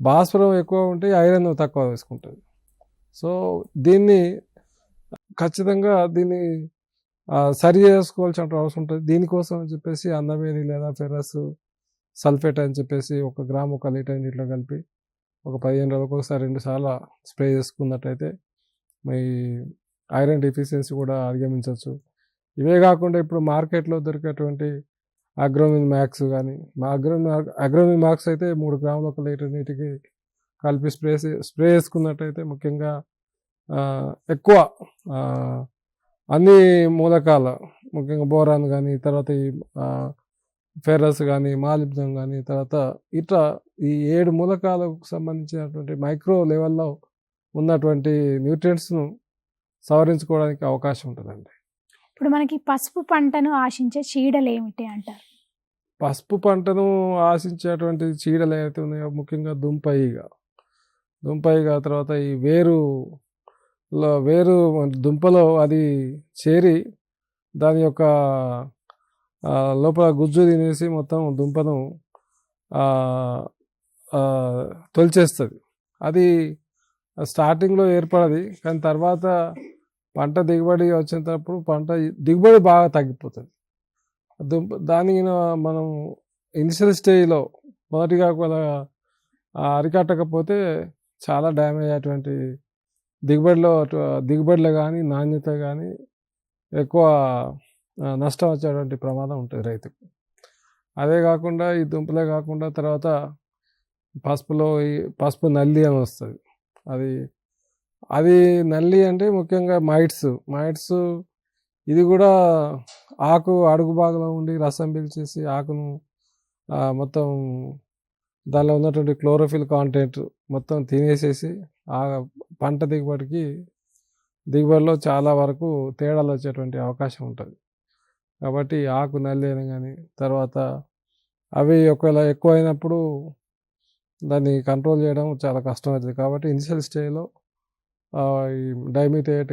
భాస్వరం ఎక్కువ ఉంటే ఐరన్ తక్కువ వేసుకుంటుంది. సో ఖచ్చితంగా దీన్ని సరి చేసుకోవాల్సిన అవసరం ఉంటుంది. దీనికోసం అని చెప్పేసి అందమేరి లేదా ఫెర్రస్ సల్ఫేట్ అని చెప్పేసి 1 గ్రాము 1 లీటర్ నీటిలో కలిపి ఒక 15 రోజులకు ఒకసారి 2 సార్లు స్ప్రే చేసుకున్నట్టయితే మీ ఐరన్ డెఫిషియన్సీ కూడా అధిగమించవచ్చు. ఇవే కాకుండా ఇప్పుడు మార్కెట్లో దొరికేటువంటి అగ్రోమిన్ మ్యాక్స్ కానీ, అగ్రోమిన్ మ్యాక్స్ అయితే 3 గ్రాములు 1 లీటర్ నీటికి కలిపి స్ప్రే చేసుకున్నట్టయితే ముఖ్యంగా ఎక్కువ అన్ని మూలకాల, ముఖ్యంగా బోరాన్ కానీ, తర్వాత ఈ ఫెర్రస్ కానీ, మాలిబ్దం కానీ, తర్వాత ఇట్లా ఈ 7 మూలకాలకు సంబంధించినటువంటి మైక్రో లెవెల్లో ఉన్నటువంటి న్యూట్రియంట్స్ను సవరించుకోవడానికి అవకాశం ఉంటుందండి. ఇప్పుడు మనకి పసుపు పంటను ఆశించే చీడలు ఏమిటి అంటారు? పసుపు పంటను ఆశించేటువంటి చీడలు ఏవైతే ఉన్నాయో ముఖ్యంగా దుంపయిగా, తర్వాత ఈ వేరు దుంపలో అది చేరి దాని యొక్క లోపల గుజ్జు తినేసి మొత్తం దుంపను తొలిచేస్తుంది. అది స్టార్టింగ్లో ఏర్పడది, కానీ తర్వాత పంట దిగుబడి వచ్చేటప్పుడు దిగుబడి బాగా తగ్గిపోతుంది. దానికి మనం ఇనిషియల్ స్టేజ్లో మొదటిగా అరికట్టకపోతే చాలా డ్యామేజ్ అయ్యేటువంటి దిగుబడిలో కానీ నాణ్యత కానీ ఎక్కువ నష్టం వచ్చేటువంటి ప్రమాదం ఉంటుంది రైతుకు. అదే కాకుండా ఈ దుంపలే కాకుండా తర్వాత ఈ పసుపు నల్లి అని వస్తుంది. అది నల్లి అంటే ముఖ్యంగా మైట్స్ ఇది కూడా ఆకు అడుగు భాగంలో ఉండి రసం పీల్చేసి ఆకును మొత్తం దానిలో ఉన్నటువంటి క్లోరోఫిల్ కాంటెంట్ మొత్తం తినేసేసి ఆ పంట దిగుబడిలో చాలా వరకు తేడాలు వచ్చేటువంటి అవకాశం ఉంటుంది. కాబట్టి ఆకు నల్లి అని కానీ తర్వాత అవి ఒకవేళ ఎక్కువ అయినప్పుడు దాన్ని కంట్రోల్ చేయడం చాలా కష్టమవుతుంది. కాబట్టి ఇనిషియల్ స్టేజ్లో ఈ డైమిథేట్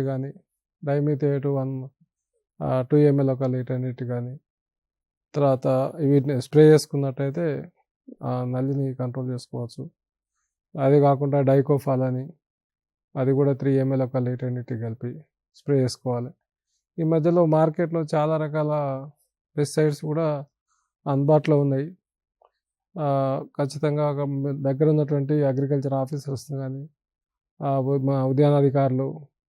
2 ml ఒక లీటర్ నీటి కానీ తర్వాత వీటిని స్ప్రే చేసుకున్నట్టయితే నల్లిని కంట్రోల్ చేసుకోవచ్చు. అది కాకుండా డైకోఫాల్ అని అది కూడా 3 ml ఒక లీటర్ నీటి కలిపి స్ప్రే చేసుకోవాలి. ఈ మధ్యలో మార్కెట్లో చాలా రకాల పెస్టిసైడ్స్ కూడా అందుబాటులో ఉన్నాయి. ఖచ్చితంగా దగ్గర ఉన్నటువంటి అగ్రికల్చర్ ఆఫీసర్స్ కానీ మా ఉద్యానాధికారులు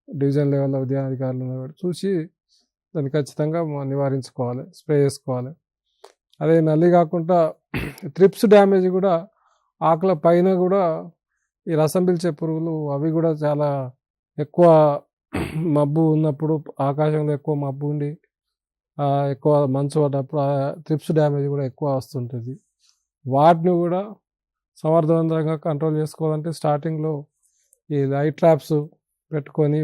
డివిజన్ లెవెల్లో ఉద్యానాధికారులు చూసి దాన్ని ఖచ్చితంగా నివారించుకోవాలి, స్ప్రే చేసుకోవాలి. అదే నల్లి కాకుండా త్రిప్స్ డ్యామేజ్ కూడా ఆకుల పైన కూడా ఈ రసం పీల్చే పురుగులు అవి కూడా చాలా ఎక్కువ మబ్బు ఉన్నప్పుడు ఆకాశంలో ఎక్కువ మబ్బు ఉండి ఎక్కువ మంచు పడ్డప్పుడు త్రిప్స్ డ్యామేజ్ కూడా ఎక్కువ వస్తుంటుంది. వాటిని కూడా సమర్థవంతంగా కంట్రోల్ చేసుకోవాలంటే స్టార్టింగ్లో ఈ లైట్ ట్రాప్స్ పెట్టుకొని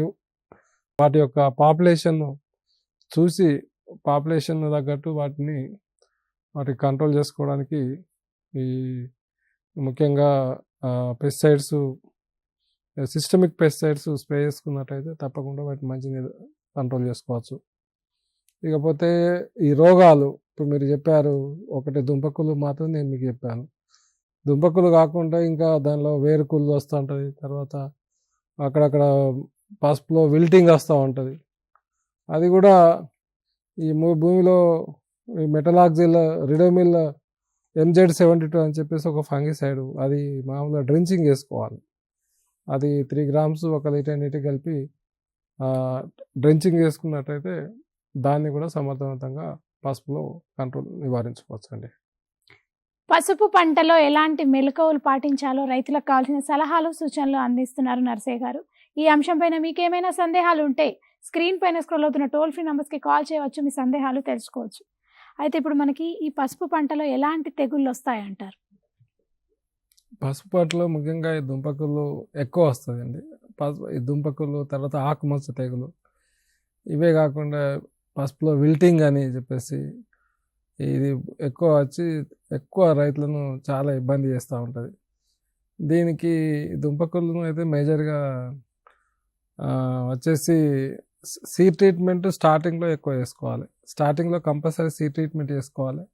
వాటి యొక్క పాపులేషన్ చూసి పాపులేషన్ తగ్గట్టు వాటికి కంట్రోల్ చేసుకోవడానికి ఈ ముఖ్యంగా పెస్టిసైడ్స్ సిస్టమిక్ పెస్టిసైడ్స్ స్ప్రే చేసుకున్నట్టయితే తప్పకుండా వాటిని మంచిగా కంట్రోల్ చేసుకోవచ్చు. ఇకపోతే ఈ రోగాలు ఇప్పుడు మీరు చెప్పారు, ఒకటి దుంపకులు మాత్రం నేను మీకు చెప్పాను. దుంపకులు కాకుండా ఇంకా దానిలో వేరుకుళ్ళు వస్తూ ఉంటుంది. తర్వాత అక్కడక్కడ పసుపులో విల్టింగ్ వస్తూ ఉంటుంది. అది కూడా ఈ భూమిలో ఈ మెటలాక్సిల్ రిడోమిల్ MZ72 అని చెప్పేసి ఒక ఫంగిసైడ్, అది మామూలుగా డ్రించింగ్ చేసుకోవాలి. అది 3 grams ఒక లీటర్ నీటి కలిపి డ్రించింగ్ చేసుకున్నట్టయితే దాన్ని కూడా సమర్థవంతంగా పసుపులో నివారించుకోవచ్చు అండి. పసుపు పంటలో ఎలాంటి మెలకువలు పాటించాలో రైతులకు కావాల్సిన సలహాలు సూచనలు అందిస్తున్నారు నర్సయ్య గారు. ఈ అంశంపైన మీకేమైనా సందేహాలు ఉంటే స్క్రీన్ పైన స్క్రోల్ అవుతున్న టోల్ ఫ్రీ నంబర్స్కి కాల్ చేయవచ్చు, మీ సందేహాలు తెలుసుకోవచ్చు. అయితే ఇప్పుడు మనకి ఈ పసుపు పంటలో ఎలాంటి తెగుళ్ళు వస్తాయంటారు? పసుపు పంటలో ముఖ్యంగా ఈ దుంపకులు ఎక్కువ వస్తుందండి. ఈ దుంపకులు తర్వాత ఆకుమచ్చ తెగులు, ఇవే కాకుండా పసుపులో విల్టింగ్ అని చెప్పేసి ఇది ఎక్కువ వచ్చి ఎక్కువ రైతులను చాలా ఇబ్బంది చేస్తూ ఉంటుంది. దీనికి దుంపకులను అయితే మేజర్గా వచ్చేసి సీడ్ ట్రీట్మెంట్ స్టార్టింగ్లో ఎక్కువ చేసుకోవాలి. స్టార్టింగ్లో కంపల్సరీ సీడ్ ట్రీట్మెంట్ చేసుకోవాలి.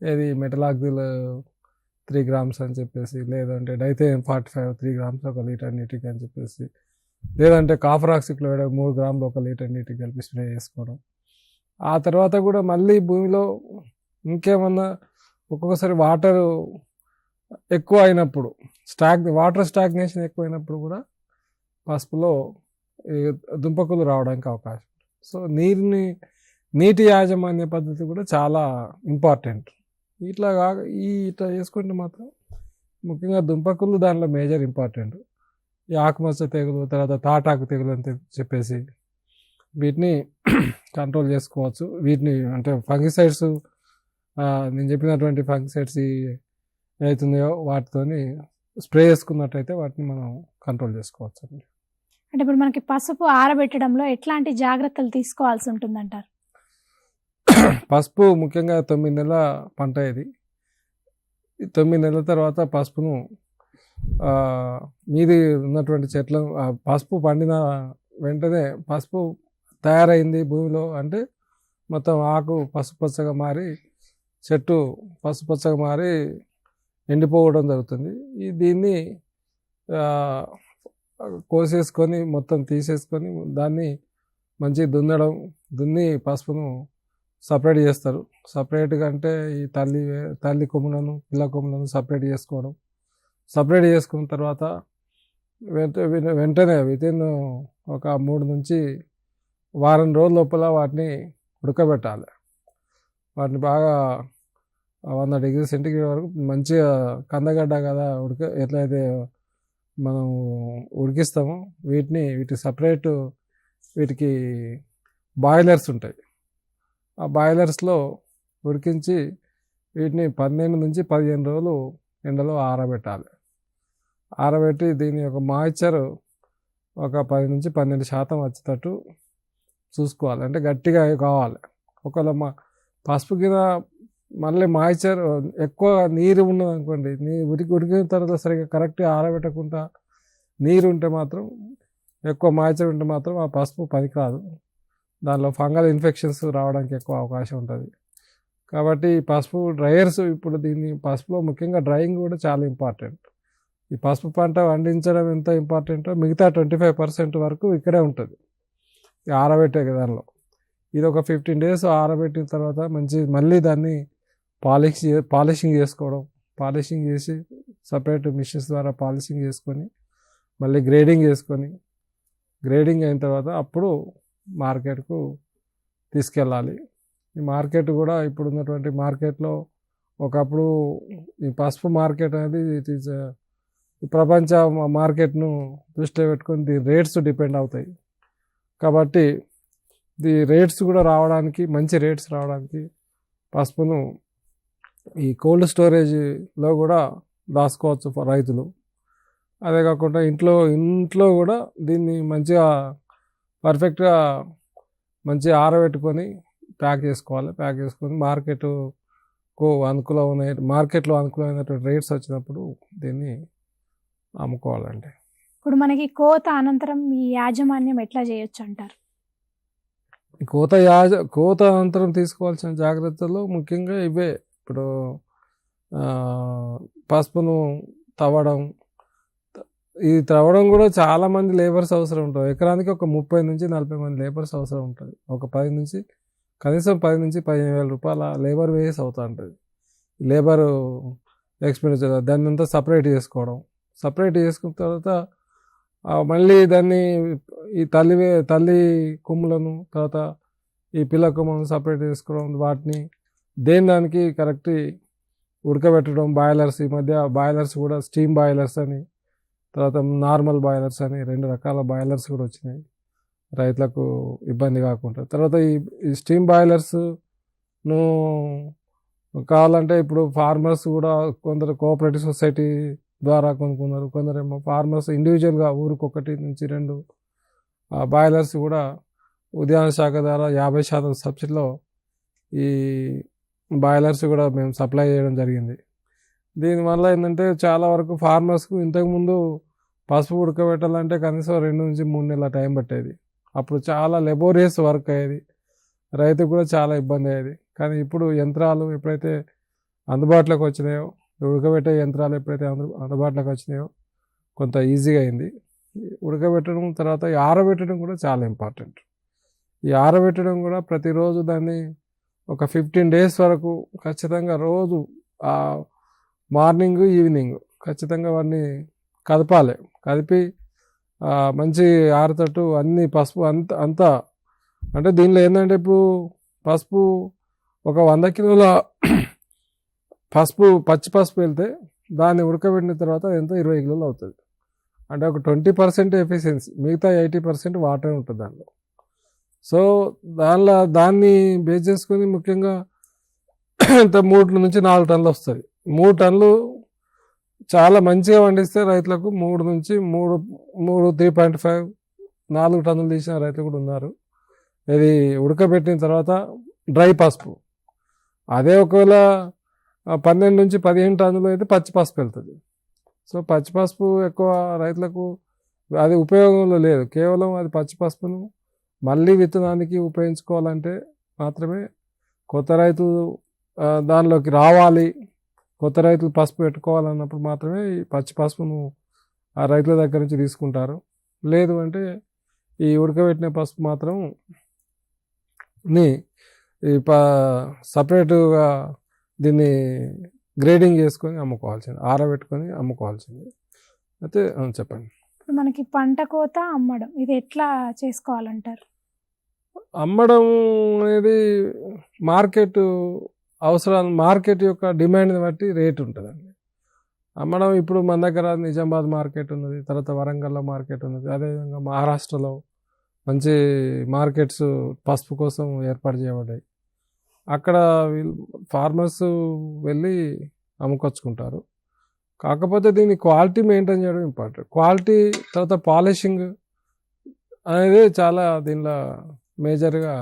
ఏది మెటలాక్సిల్ 3 grams అని చెప్పేసి, లేదంటే డైథేన్ 45 3 grams ఒక లీటర్ నీటికి అని చెప్పేసి, లేదంటే కాపరాక్సిక్లోరైడ్ 3 grams ఒక లీటర్ నీటికి కలిపి స్ప్రే చేసుకోవడం. ఆ తర్వాత కూడా మళ్ళీ భూమిలో ఇంకేమన్నా ఒక్కొక్కసారి వాటర్ ఎక్కువ అయినప్పుడు వాటర్ స్టాగ్నేషన్ ఎక్కువ అయినప్పుడు కూడా పసుపులో దుంపకులు రావడానికి అవకాశం. సో నీటి యాజమాన్య పద్ధతి కూడా చాలా ఇంపార్టెంట్. ఇట్లా చేసుకుంటే మాత్రం ముఖ్యంగా దుంపకులు దానిలో మేజర్ ఇంపార్టెంట్. ఈ ఆకుమచ్చ తెగులు తర్వాత తాటాకు తెగులు అని చెప్పేసి వీటిని కంట్రోల్ చేసుకోవచ్చు. వీటిని అంటే ఫంగిసైడ్స్, నేను చెప్పినటువంటి ఫంగిసైడ్స్ ఏవైతున్నాయో వాటితోని స్ప్రే చేసుకున్నట్టయితే వాటిని మనం కంట్రోల్ చేసుకోవచ్చు అండి. అంటే ఇప్పుడు మనకి పసుపు ఆరబెట్టడంలో ఎట్లాంటి జాగ్రత్తలు తీసుకోవాల్సి ఉంటుందంటారు? పసుపు ముఖ్యంగా 9 నెలల పంట. ఇది 9 నెలల తర్వాత పసుపును మీది ఉన్నటువంటి చెట్ల పసుపు పండిన వెంటనే పసుపు తయారైంది భూమిలో అంటే మొత్తం ఆకు పసుపచ్చగా మారి చెట్టు పసుపచ్చగా మారి ఎండిపోవడం జరుగుతుంది. దీన్ని కోసేసుకొని మొత్తం తీసేసుకొని దాన్ని మంచి దున్ని పసుపును సపరేట్ చేస్తారు. సపరేట్గా అంటే ఈ తల్లి కొమ్ములను పిల్ల కొమ్ములను సపరేట్ చేసుకున్న తర్వాత వెంటనే వితిన్ ఒక 3 నుంచి వారం రోజుల లోపల వాటిని ఉడకబెట్టాలి. వాటిని బాగా 100 డిగ్రీ సెంటిగ్రేడ్ వరకు మంచిగా కందగడ్డ కదా ఎట్లయితే మనం ఉడికిస్తామో వీటి సపరేట్ వీటికి బాయిలర్స్ ఉంటాయి. ఆ బాయిలర్స్లో ఉడికించి వీటిని 12 నుంచి 15 రోజులు ఎండలో ఆరబెట్టాలి. ఆరబెట్టి దీని యొక్క మాయిశ్చర్ ఒక 10 నుంచి 12% వచ్చేటట్టు చూసుకోవాలి. అంటే గట్టిగా కావాలి. ఒకవేళ పసుపు కింద మళ్ళీ మాయిశ్చర్ ఎక్కువ నీరు ఉన్నది అనుకోండి, ఉడికిన తర్వాత సరిగ్గా కరెక్ట్గా ఆరబెట్టకుండా నీరు ఉంటే మాత్రం, ఎక్కువ మాయిశ్చర్ ఉంటే మాత్రం ఆ పసుపు పనికిరాదు. దానిలో ఫంగల్ ఇన్ఫెక్షన్స్ రావడానికి ఎక్కువ అవకాశం ఉంటుంది. కాబట్టి పసుపు డ్రైయర్స్, ఇప్పుడు పసుపులో ముఖ్యంగా డ్రైయింగ్ కూడా చాలా ఇంపార్టెంట్. ఈ పసుపు పంట పండించడం ఎంత ఇంపార్టెంటో మిగతా 25% వరకు ఇక్కడే ఉంటుంది ఆరబెట్టే దానిలో. ఇది ఒక 15 days ఆరబెట్టిన తర్వాత మళ్ళీ దాన్ని పాలిషింగ్ చేసుకోవడం, పాలిషింగ్ చేసి సపరేట్ మిషన్స్ ద్వారా పాలిషింగ్ చేసుకొని మళ్ళీ గ్రేడింగ్ చేసుకొని, గ్రేడింగ్ అయిన తర్వాత అప్పుడు మార్కెట్కు తీసుకెళ్ళాలి. ఈ మార్కెట్ కూడా ఇప్పుడు ఉన్నటువంటి మార్కెట్లో, ఒకప్పుడు ఈ పసుపు మార్కెట్ అనేది ప్రపంచ మార్కెట్ను దృష్టిలో పెట్టుకొని దీని రేట్స్ డిపెండ్ అవుతాయి. కాబట్టి రేట్స్ కూడా రావడానికి, మంచి రేట్స్ రావడానికి పసుపును ఈ కోల్డ్ స్టోరేజ్లో కూడా దాచుకోవచ్చు రైతులు. అదే కాకుండా ఇంట్లో కూడా దీన్ని మంచిగా పర్ఫెక్ట్గా మంచిగా ఆరబెట్టుకొని ప్యాక్ చేసుకోవాలి. ప్యాక్ చేసుకొని మార్కెట్లో అనుకూలమైనటువంటి రేట్స్ వచ్చినప్పుడు దీన్ని అమ్ముకోవాలండి. ఇప్పుడు మనకి కోత అనంతరం ఈ యాజమాన్యం ఎట్లా చేయొచ్చు అంటారు? కోత అనంతరం తీసుకోవాల్సిన జాగ్రత్తలు ముఖ్యంగా ఇవే. ఇప్పుడు పసుపును తవ్వడం కూడా చాలామంది లేబర్స్ అవసరం ఉంటుంది. ఎకరానికి ఒక 30 నుంచి 40 మంది లేబర్స్ అవసరం ఉంటుంది. కనీసం 10 నుంచి 15,000 రూపాయల లేబర్ వేస్ అవుతూ ఉంటుంది. లేబర్ ఎక్స్పెండిచర్ దాన్ని అంతా సపరేట్ చేసుకున్న తర్వాత మళ్ళీ దాన్ని ఈ తల్లి కొమ్ములను, తర్వాత ఈ పిల్ల కొమ్ములను సపరేట్ చేసుకోవడం, వాటిని దానికి కరెక్ట్ ఉడకబెట్టడం. బాయిలర్స్, ఈ మధ్య బాయిలర్స్ కూడా స్టీమ్ బాయిలర్స్ అని, తర్వాత నార్మల్ బాయిలర్స్ అని 2 రకాల బాయిలర్స్ కూడా వచ్చినాయి రైతులకు ఇబ్బంది కాకుండా. తర్వాత ఈ స్టీమ్ బాయిలర్స్ను కావాలంటే ఇప్పుడు ఫార్మర్స్ కూడా కొందరు కోఆపరేటివ్ సొసైటీ ద్వారా కొనుక్కున్నారు, కొందరేమో ఫార్మర్స్ ఇండివిజువల్గా ఊరికి 1 నుంచి 2 బాయిలర్స్ కూడా ఉద్యాన శాఖ ద్వారా 50% సబ్సిడీలో ఈ బాయిలర్స్ కూడా మేము సప్లై చేయడం జరిగింది. దీనివల్ల ఏంటంటే చాలా వరకు ఫార్మర్స్కు ఇంతకుముందు పసుపు ఉడకబెట్టాలంటే కనీసం 2 నుంచి 3 నెలల టైం పట్టేది. అప్పుడు చాలా లెబోరియస్ వర్క్ అయ్యేది, రైతుకు కూడా చాలా ఇబ్బంది అయ్యేది. కానీ ఇప్పుడు యంత్రాలు ఎప్పుడైతే అందుబాటులోకి వచ్చినాయో, ఉడకబెట్టే యంత్రాలు ఎప్పుడైతే అందుబాటులోకి వచ్చినాయో కొంత ఈజీగా అయింది. ఉడకబెట్టడం తర్వాత ఆరబెట్టడం కూడా చాలా ఇంపార్టెంట్. ఈ ఆరబెట్టడం కూడా ప్రతిరోజు దాన్ని ఒక 15 days వరకు ఖచ్చితంగా రోజు మార్నింగ్ ఈవినింగ్ ఖచ్చితంగా వాడిని కదపాలి. కదిపి మంచి ఆరుతట్టు అన్ని పసుపు అంతా అంటే దీనిలో ఏంటంటే ఇప్పుడు పసుపు ఒక 100 కిలోల పచ్చి పసుపు వెళ్తే దాన్ని ఉడకబెట్టిన తర్వాత ఎంత 20 కిలోలు అవుతుంది. అంటే ఒక 20% ఎఫిషియన్సీ, మిగతా 80% వాటర్ ఉంటుంది దానిలో. సో దాన్ని బేస్ చేసుకొని ముఖ్యంగా ఇంత 3 నుంచి 4 టన్నులు వస్తుంది. 3 టన్నులు చాలా మంచిగా పండిస్తే రైతులకు 3 నుంచి 3.5 4 టన్నులు తీసిన రైతులు కూడా ఉన్నారు. ఇది ఉడకబెట్టిన తర్వాత డ్రై పసుపు. అదే ఒకవేళ 12 నుంచి 15 టన్నులు అయితే పచ్చి పసుపు వెళ్తుంది. సో పచ్చి పసుపు ఎక్కువ రైతులకు అది ఉపయోగంలో లేదు. కేవలం అది పచ్చి పసుపును మళ్ళీ విత్తనానికి ఉపయోగించుకోవాలంటే మాత్రమే కొత్త రైతు దానిలోకి రావాలి, కొత్త రైతులు పసుపు పెట్టుకోవాలన్నప్పుడు మాత్రమే ఈ పచ్చి పసుపును ఆ రైతుల దగ్గర నుంచి తీసుకుంటారు. లేదు అంటే ఈ ఉడకబెట్టిన పసుపు మాత్రం సపరేటుగా దీన్ని గ్రేడింగ్ చేసుకొని అమ్ముకోవాల్సింది, ఆరబెట్టుకొని అమ్ముకోవాల్సింది. అయితే చెప్పండి. ఇప్పుడు మనకి పంట కోత అమ్మడం ఇది ఎట్లా చేసుకోవాలంటారు? అమ్మడం అనేది మార్కెట్ అవసరాలు, మార్కెట్ యొక్క డిమాండ్ని బట్టి రేట్ ఉంటుందండి. అమ్మడం ఇప్పుడు మన దగ్గర నిజామాబాద్ మార్కెట్ ఉన్నది, తర్వాత వరంగల్లో మార్కెట్ ఉన్నది, అదేవిధంగా మహారాష్ట్రలో మంచి మార్కెట్స్ పసుపు కోసం ఏర్పాటు చేయబడ్డాయి. అక్కడ వీళ్ళు ఫార్మర్స్ వెళ్ళి అమ్ముకొచ్చుకుంటారు. కాకపోతే దీన్ని క్వాలిటీ మెయింటైన్ చేయడం ఇంపార్టెంట్. క్వాలిటీ, తర్వాత పాలిషింగ్ అనేది చాలా దీనిలో మేజర్గా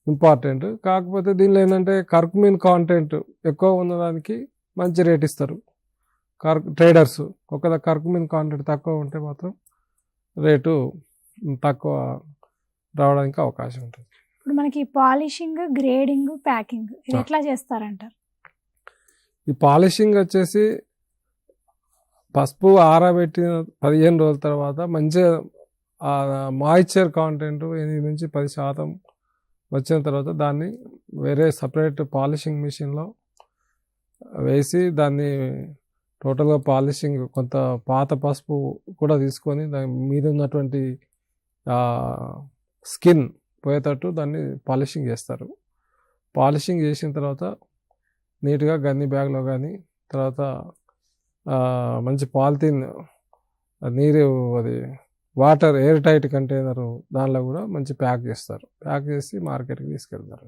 ఇంపార్టెంట్. కాకపోతే దీనిలో ఏంటంటే కర్కుమిన్ కాంటెంట్ ఎక్కువ ఉన్నదానికి మంచి రేట్ ఇస్తారు ట్రేడర్స్. ఒకవేళ కర్కుమిన్ కాంటెంట్ తక్కువ ఉంటే మాత్రం రేటు తక్కువ రావడానికి అవకాశం ఉంటుంది. ఇప్పుడు మనకి పాలిషింగ్, గ్రేడింగ్, ప్యాకింగ్ ఇది ఎట్లా చేస్తారంటారు? ఈ పాలిషింగ్ వచ్చేసి పసుపు ఆరబెట్టిన 15 రోజుల తర్వాత మంచిగా మాయిశ్చర్ కాంటెంట్ 8 నుంచి 10% వచ్చిన తర్వాత దాన్ని వేరే సపరేట్ పాలిషింగ్ మిషన్లో వేసి దాన్ని టోటల్గా పాలిషింగ్, కొంత పాత పసుపు కూడా తీసుకొని దాని మీద ఉన్నటువంటి స్కిన్ పోయేటట్టు దాన్ని పాలిషింగ్ చేస్తారు. పాలిషింగ్ చేసిన తర్వాత నీట్గా గన్ని బ్యాగ్లో కానీ, తర్వాత మంచి పాలిథిన్, నీరు, అది వాటర్ ఎయిర్ టైట్ కంటైనరు దానిలో కూడా మంచి ప్యాక్ చేస్తారు. ప్యాక్ చేసి మార్కెట్కి తీసుకెళ్తారు.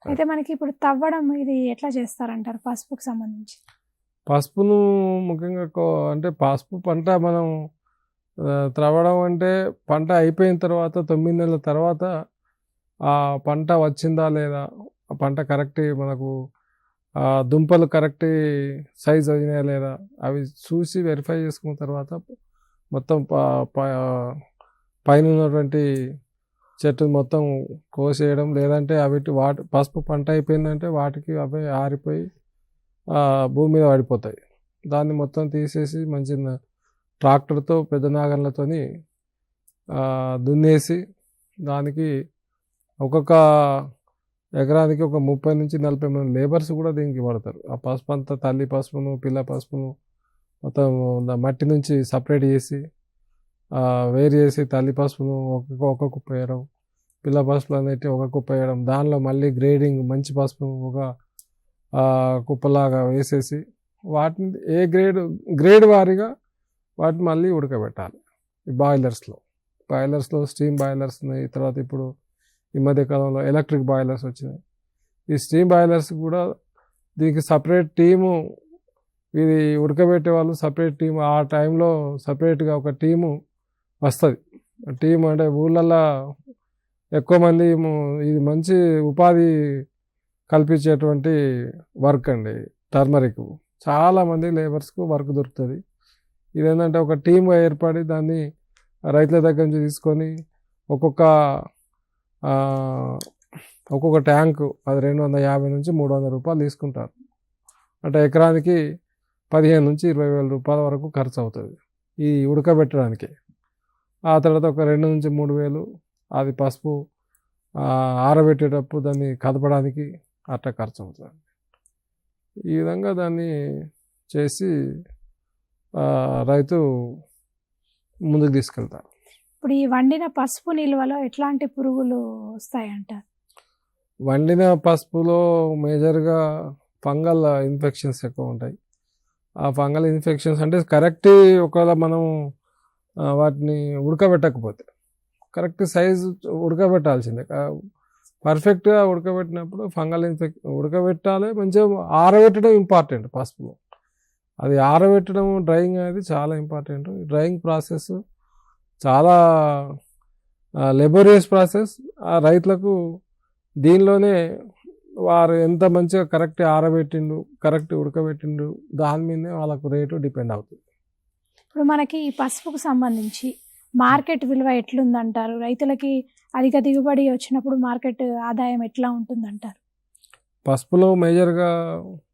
అయితే మనకి ఇప్పుడు తవ్వడం ఇది ఎట్లా చేస్తారంటారు పసుపుకి సంబంధించి? పసుపును ముఖ్యంగా అంటే పసుపు పంట మనం త్రవ్వడం అంటే పంట అయిపోయిన తర్వాత 9 నెలల తర్వాత ఆ పంట వచ్చిందా లేదా, ఆ పంట కరెక్ట్ మనకు దుంపలు కరెక్ట్ సైజ్ అయినాయా లేదా అవి చూసి వెరిఫై చేసుకున్న తర్వాత మొత్తం పైన ఉన్నటువంటి చెట్టు మొత్తం కోసేయడం, లేదంటే పసుపు పంట అయిపోయిందంటే వాటికి అవి ఆరిపోయి భూమి మీద పడిపోతాయి. దాన్ని మొత్తం తీసేసి మంచి ట్రాక్టర్తో పెద్ద నాగన్లతోని దున్నేసి దానికి ఒక్కొక్క ఎకరానికి ఒక 30 నుంచి 40 మంది లేబర్స్ కూడా దీనికి పడతారు. ఆ పసుపు అంతా తల్లి పసుపును, పిల్ల పసుపును మొత్తం మట్టి నుంచి సపరేట్ చేసి వేరు చేసి తల్లి పసుపును ఒక కుప్ప వేయడం, పిల్ల పసుపులు అనేవి ఒక కుప్ప వేయడం, దానిలో మళ్ళీ గ్రేడింగ్ మంచి పసుపు ఒక కుప్పలాగా వేసేసి వాటిని ఏ గ్రేడ్ వారీగా వాటిని మళ్ళీ ఉడకబెట్టాలి. ఈ బాయిలర్స్లో స్టీమ్ బాయిలర్స్ ఉన్నాయి. తర్వాత ఇప్పుడు ఈ మధ్యకాలంలో ఎలక్ట్రిక్ బాయిలర్స్ వచ్చినాయి. ఈ స్టీమ్ బాయిలర్స్ కూడా దీనికి సపరేట్ టీము, ఇది ఉడకబెట్టే వాళ్ళు సపరేట్ టీము, ఆ టైంలో సపరేట్గా ఒక టీము వస్తుంది. టీము అంటే ఊళ్ళల్లో ఎక్కువ మంది, ఇది మంచి ఉపాధి కల్పించేటువంటి వర్క్ అండి. టర్మరిక్ చాలామంది లేబర్స్కు వర్క్ దొరుకుతుంది. ఇదేంటంటే ఒక టీమ్గా ఏర్పడి దాన్ని రైతుల దగ్గర నుంచి తీసుకొని ఒక్కొక్క ట్యాంకు అది 250 నుంచి 300 రూపాయలు తీసుకుంటారు. అంటే ఎకరానికి 15 నుంచి 20 వేల రూపాయల వరకు ఖర్చు అవుతుంది ఈ ఉడకబెట్టడానికి. ఆ తర్వాత ఒక 2 నుంచి 3 వేలు అది పసుపు ఆరబెట్టేటప్పుడు దాన్ని కదపడానికి అట్లా ఖర్చు అవుతుంది. ఈ విధంగా దాన్ని చేసి రైతు ముందుకు తీసుకెళ్తారు. ఇప్పుడు ఈ వండిన పసుపు నిల్వలో ఎట్లాంటి పురుగులు వస్తాయంటారు? వండిన పసుపులో మేజర్గా ఫంగల్ ఇన్ఫెక్షన్స్ ఎక్కువ ఉంటాయి. ఆ ఫంగల్ ఇన్ఫెక్షన్స్ అంటే కరెక్ట్, ఒకవేళ మనం వాటిని ఉడకబెట్టకపోతే, కరెక్ట్ సైజు ఉడకబెట్టాల్సిందే, పర్ఫెక్ట్గా ఉడకబెట్టినప్పుడు ఫంగల్ ఉడకబెట్టాలి. మంచిగా ఆరబెట్టడం ఇంపార్టెంట్ పసుపులో. అది ఆరబెట్టడం, డ్రైయింగ్ అనేది చాలా ఇంపార్టెంట్. డ్రైయింగ్ ప్రాసెస్ చాలా లెబోరియస్ ప్రాసెస్. ఆ రైతులకు దీనిలోనే వారు ఎంత మంచిగా కరెక్ట్ ఆరబెట్టిండు, కరెక్ట్ ఉడకబెట్టిండు, దాని మీదనే వాళ్ళకు రేటు డిపెండ్ అవుతుంది. ఇప్పుడు మనకి ఈ పసుపుకు సంబంధించి మార్కెట్ విలువ ఎట్లుందంటారు? రైతులకి అధిక దిగుబడి వచ్చినప్పుడు మార్కెట్ ఆదాయం ఎట్లా ఉంటుందంటారు? పసుపులో మేజర్గా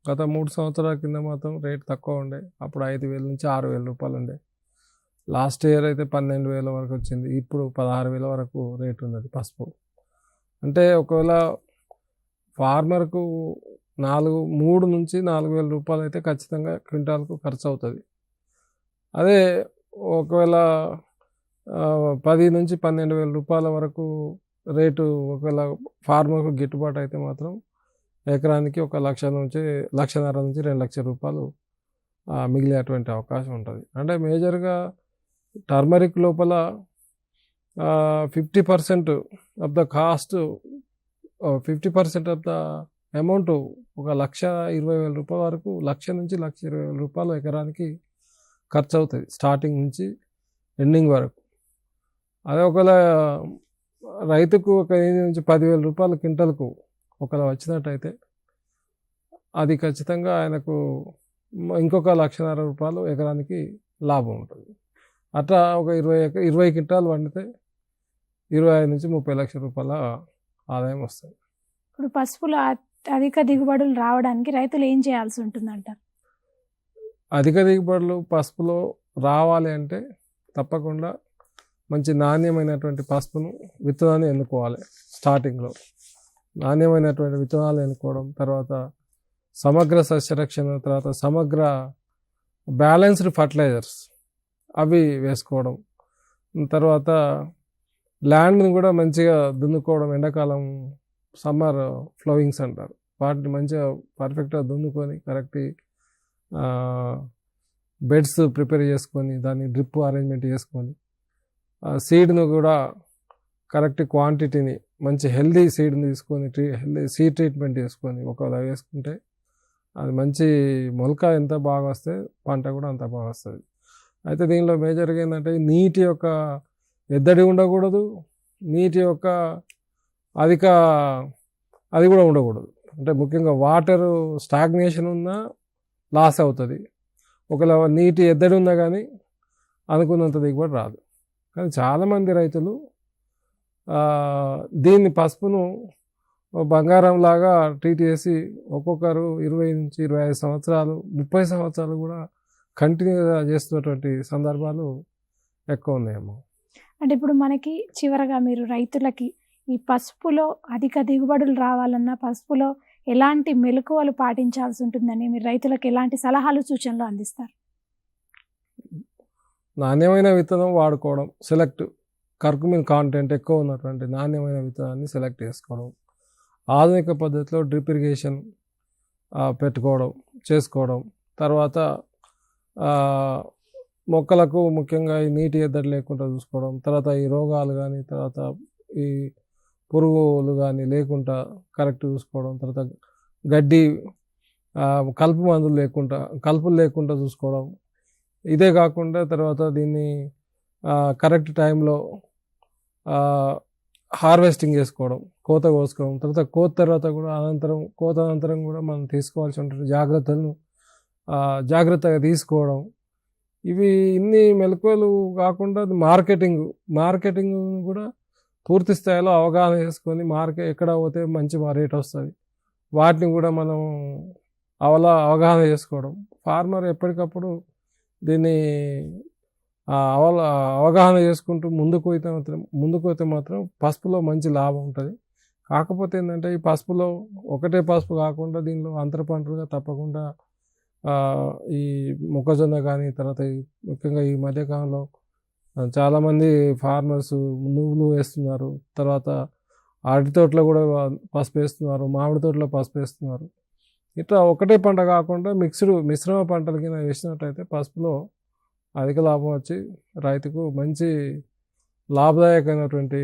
గత 3 సంవత్సరాల కింద మాత్రం రేట్ తక్కువ ఉండే. అప్పుడు 5,000 నుంచి 6,000 రూపాయలు ఉండే. లాస్ట్ ఇయర్ అయితే 12,000 వరకు వచ్చింది. ఇప్పుడు 16,000 వరకు రేట్ ఉన్నది పసుపు. అంటే ఒకవేళ ఫార్మర్కు 3 నుంచి 4,000 రూపాయలు అయితే ఖచ్చితంగా క్వింటాల్కు ఖర్చు అవుతుంది. అదే ఒకవేళ 10 నుంచి 12,000 రూపాయల వరకు రేటు ఒకవేళ ఫార్మర్కు గిట్టుబాటు అయితే మాత్రం ఎకరానికి 1,00,000 నుంచి 1,50,000 నుంచి 2,00,000 రూపాయలు మిగిలేటువంటి అవకాశం ఉంటుంది. అంటే మేజర్గా టర్మరిక్ లోపల 50% of the cost 50% of the amount 1,20,000 రూపాయల వరకు 1,00,000 నుంచి 1,20,000 రూపాయలు ఎకరానికి ఖర్చు అవుతుంది స్టార్టింగ్ నుంచి ఎండింగ్ వరకు. అదే ఒకవేళ రైతుకు ఒక 8 నుంచి 10,000 రూపాయల క్వింటల్కు ఒకవేళ వచ్చినట్టయితే అది ఖచ్చితంగా ఆయనకు ఇంకొక 1,50,000 రూపాయలు ఎకరానికి లాభం ఉంటుంది. అట్లా ఒక 20 క్వింటాలు పండితే 25 నుంచి 30 లక్షల రూపాయల ఆదాయం వస్తుంది. ఇప్పుడు పసుపులో అధిక దిగుబడులు రావడానికి రైతులు ఏం చేయాల్సి ఉంటుందంటారు? అధిక దిగుబడులు పసుపులో రావాలి అంటే తప్పకుండా మంచి నాణ్యమైనటువంటి పసుపును విత్తనాన్ని ఎన్నుకోవాలి. స్టార్టింగ్లో నాణ్యమైనటువంటి విత్తనాలు ఎన్నుకోవడం, తర్వాత సమగ్ర సస్యరక్షణ, తర్వాత సమగ్ర బ్యాలెన్స్డ్ ఫర్టిలైజర్స్ అవి వేసుకోవడం, తర్వాత ల్యాండ్ని కూడా మంచిగా దున్నుకోవడం. ఎండాకాలం సమ్మర్ ఫ్లోయింగ్స్ అంటారు, వాటిని మంచిగా పర్ఫెక్ట్గా దున్నుకొని కరెక్ట్ బెడ్స్ ప్రిపేర్ చేసుకొని దాన్ని డ్రిప్ అరేంజ్మెంట్ చేసుకొని సీడ్ను కూడా కరెక్ట్ క్వాంటిటీని మంచి హెల్దీ సీడ్ని తీసుకొని హెల్దీ సీడ్ ట్రీట్మెంట్ చేసుకొని ఒకవేళ వేసుకుంటే అది మంచి మొలక ఎంత బాగా వస్తే పంట కూడా అంత బాగా వస్తుంది. అయితే దీనిలో మేజర్గా ఏంటంటే నీటి యొక్క ఎద్దడి ఉండకూడదు, నీటి యొక్క అధిక అది కూడా ఉండకూడదు. అంటే ముఖ్యంగా వాటరు స్టాగ్నేషన్ ఉన్నా లాస్ అవుతుంది. ఒకవేళ నీటి ఎద్దడి ఉన్నా కానీ అనుకున్నంత దిగుబడి రాదు. కానీ చాలామంది రైతులు దీన్ని పసుపును బంగారం లాగా ట్రీట్ చేసి ఒక్కొక్కరు 20 నుంచి 25 సంవత్సరాలు 30 సంవత్సరాలు కూడా కంటిన్యూగా చేస్తున్నటువంటి సందర్భాలు ఎక్కువ ఉన్నాయేమో. అంటే ఇప్పుడు మనకి చివరగా మీరు రైతులకి ఈ పసుపులో అధిక దిగుబడులు రావాలన్నా పసుపులో ఎలాంటి మెలకువలు పాటించాల్సి ఉంటుందని మీరు రైతులకు ఎలాంటి సలహాలు సూచనలు అందిస్తారు? నాణ్యమైన విత్తనం వాడుకోవడం, కర్కుమిన్ కాంటెంట్ ఎక్కువ ఉన్నటువంటి నాణ్యమైన విత్తనాన్ని సెలెక్ట్ చేసుకోవడం, ఆధునిక పద్ధతిలో డ్రిప్ ఇరిగేషన్ చేసుకోవడం, తర్వాత మొక్కలకు ముఖ్యంగా ఈ నీటి ఎద్దడి లేకుండా చూసుకోవడం, తర్వాత ఈ రోగాలు కానీ తర్వాత ఈ పురుగులు కానీ లేకుండా కరెక్ట్ చూసుకోవడం, తర్వాత గడ్డి కలుపులు లేకుండా చూసుకోవడం. ఇదే కాకుండా తర్వాత దీన్ని కరెక్ట్ టైంలో హార్వెస్టింగ్ చేసుకోవడం, కోత కోసుకోవడం, తర్వాత తర్వాత కూడా కోత అనంతరం కూడా మనం తీసుకోవాల్సిన జాగ్రత్తలను జాగ్రత్తగా తీసుకోవడం. ఇవి ఇన్ని మెలకువలు కాకుండా మార్కెటింగ్ కూడా పూర్తి స్థాయిలో అవగాహన చేసుకొని ఎక్కడ పోతే మంచి రేట్ వస్తుంది వాటిని కూడా మనం అవగాహన చేసుకోవడం. ఫార్మర్ ఎప్పటికప్పుడు దీన్ని అవగాహన చేసుకుంటూ ముందుకు పోతే మాత్రం పసుపులో మంచి లాభం ఉంటుంది. కాకపోతే ఏంటంటే ఈ పసుపులో ఒకటే పసుపు కాకుండా దీనిలో అంతర పంటలుగా తప్పకుండా ఈ మొక్కజొన్న కానీ తర్వాత ముఖ్యంగా ఈ మధ్యకాలంలో చాలామంది ఫార్మర్స్ నువ్వులు వేస్తున్నారు, తర్వాత అరటి తోటలో కూడా పసుపు వేస్తున్నారు, మామిడి తోటలో పసుపు వేస్తున్నారు. ఇట్లా ఒకటే పంట కాకుండా మిశ్రమ పంటల కింద వేసినట్టయితే పసుపులో అధిక లాభం వచ్చి రైతుకు మంచి లాభదాయకమైనటువంటి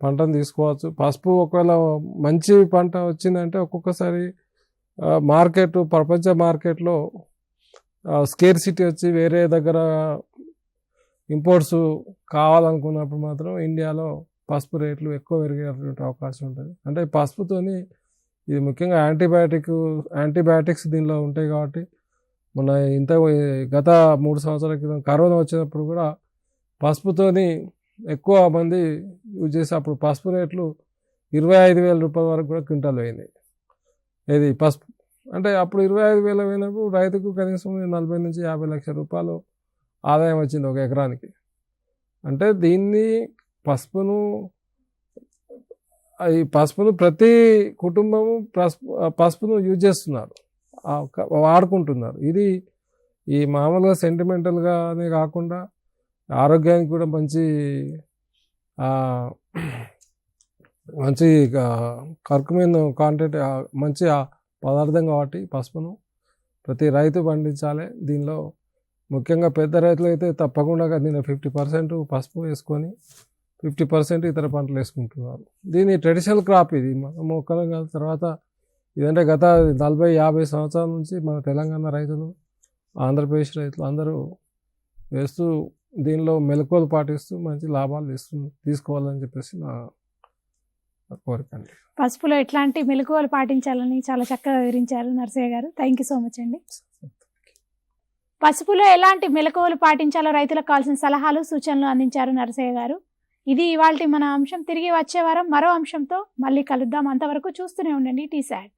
పంటను తీసుకోవచ్చు. పసుపు ఒకవేళ మంచి పంట వచ్చిందంటే ఒక్కొక్కసారి ప్రపంచ మార్కెట్లో స్కేర్సిటీ వచ్చి వేరే దగ్గర ఇంపోర్ట్స్ కావాలనుకున్నప్పుడు మాత్రం ఇండియాలో పసుపు రేట్లు ఎక్కువ పెరిగేటువంటి అవకాశం ఉంటుంది. అంటే పసుపుతోని ఇది ముఖ్యంగా యాంటీబయాటిక్స్ దీనిలో ఉంటాయి కాబట్టి గత 3 సంవత్సరాల క్రితం కరోనా వచ్చినప్పుడు కూడా పసుపుతోని ఎక్కువ మంది యూజ్ చేసి అప్పుడు పసుపు రేట్లు 25,000 రూపాయల వరకు కూడా క్వింటాల్ పోయింది. ఇది పసుపు అంటే అప్పుడు 25,000 పోయినప్పుడు రైతుకు కనీసం 40 నుంచి 50 లక్షల రూపాయలు ఆదాయం వచ్చింది ఒక ఎకరానికి. అంటే దీన్ని పసుపును ప్రతి కుటుంబము పసుపును యూజ్ చేస్తున్నారు, వాడుకుంటున్నారు. ఇది ఈ మామూలుగా సెంటిమెంటల్గానే కాకుండా ఆరోగ్యానికి కూడా మంచి ఆ, మంచి కర్కుమైన కాంటెంట్ మంచి పదార్థం కాబట్టి పసుపును ప్రతి రైతు పండించాలి. దీనిలో ముఖ్యంగా పెద్ద రైతులు అయితే తప్పకుండా దీనిలో 50% పసుపు వేసుకొని 50% ఇతర పంటలు వేసుకుంటున్నారు. దీని ట్రెడిషనల్ క్రాప్ ఇది మొక్కలు కాదు. తర్వాత ఇదంటే గత 40-50 సంవత్సరాల నుంచి మన తెలంగాణ రైతులు, ఆంధ్రప్రదేశ్ రైతులు అందరూ వేస్తూ దీనిలో మెలకువలు పాటిస్తూ మంచి లాభాలు తీసుకోవాలని చెప్పేసి నా కోరిక అండి. పసుపులో ఎట్లాంటి మెలకువలు పాటించాలని చాలా చక్కగా వివరించారు నరసయ్య గారు. థ్యాంక్ యూ సో మచ్ అండి. పసుపులో ఎలాంటి మెలకువలు పాటించాలో రైతులకు కావాల్సిన సలహాలు సూచనలు అందించారు నరసయ్య గారు. ఇది ఇవాల్టి మన అంశం. తిరిగి వచ్చే వారం మరో అంశంతో మళ్ళీ కలుద్దాం. అంతవరకు చూస్తూనే ఉండండి టీసాట్.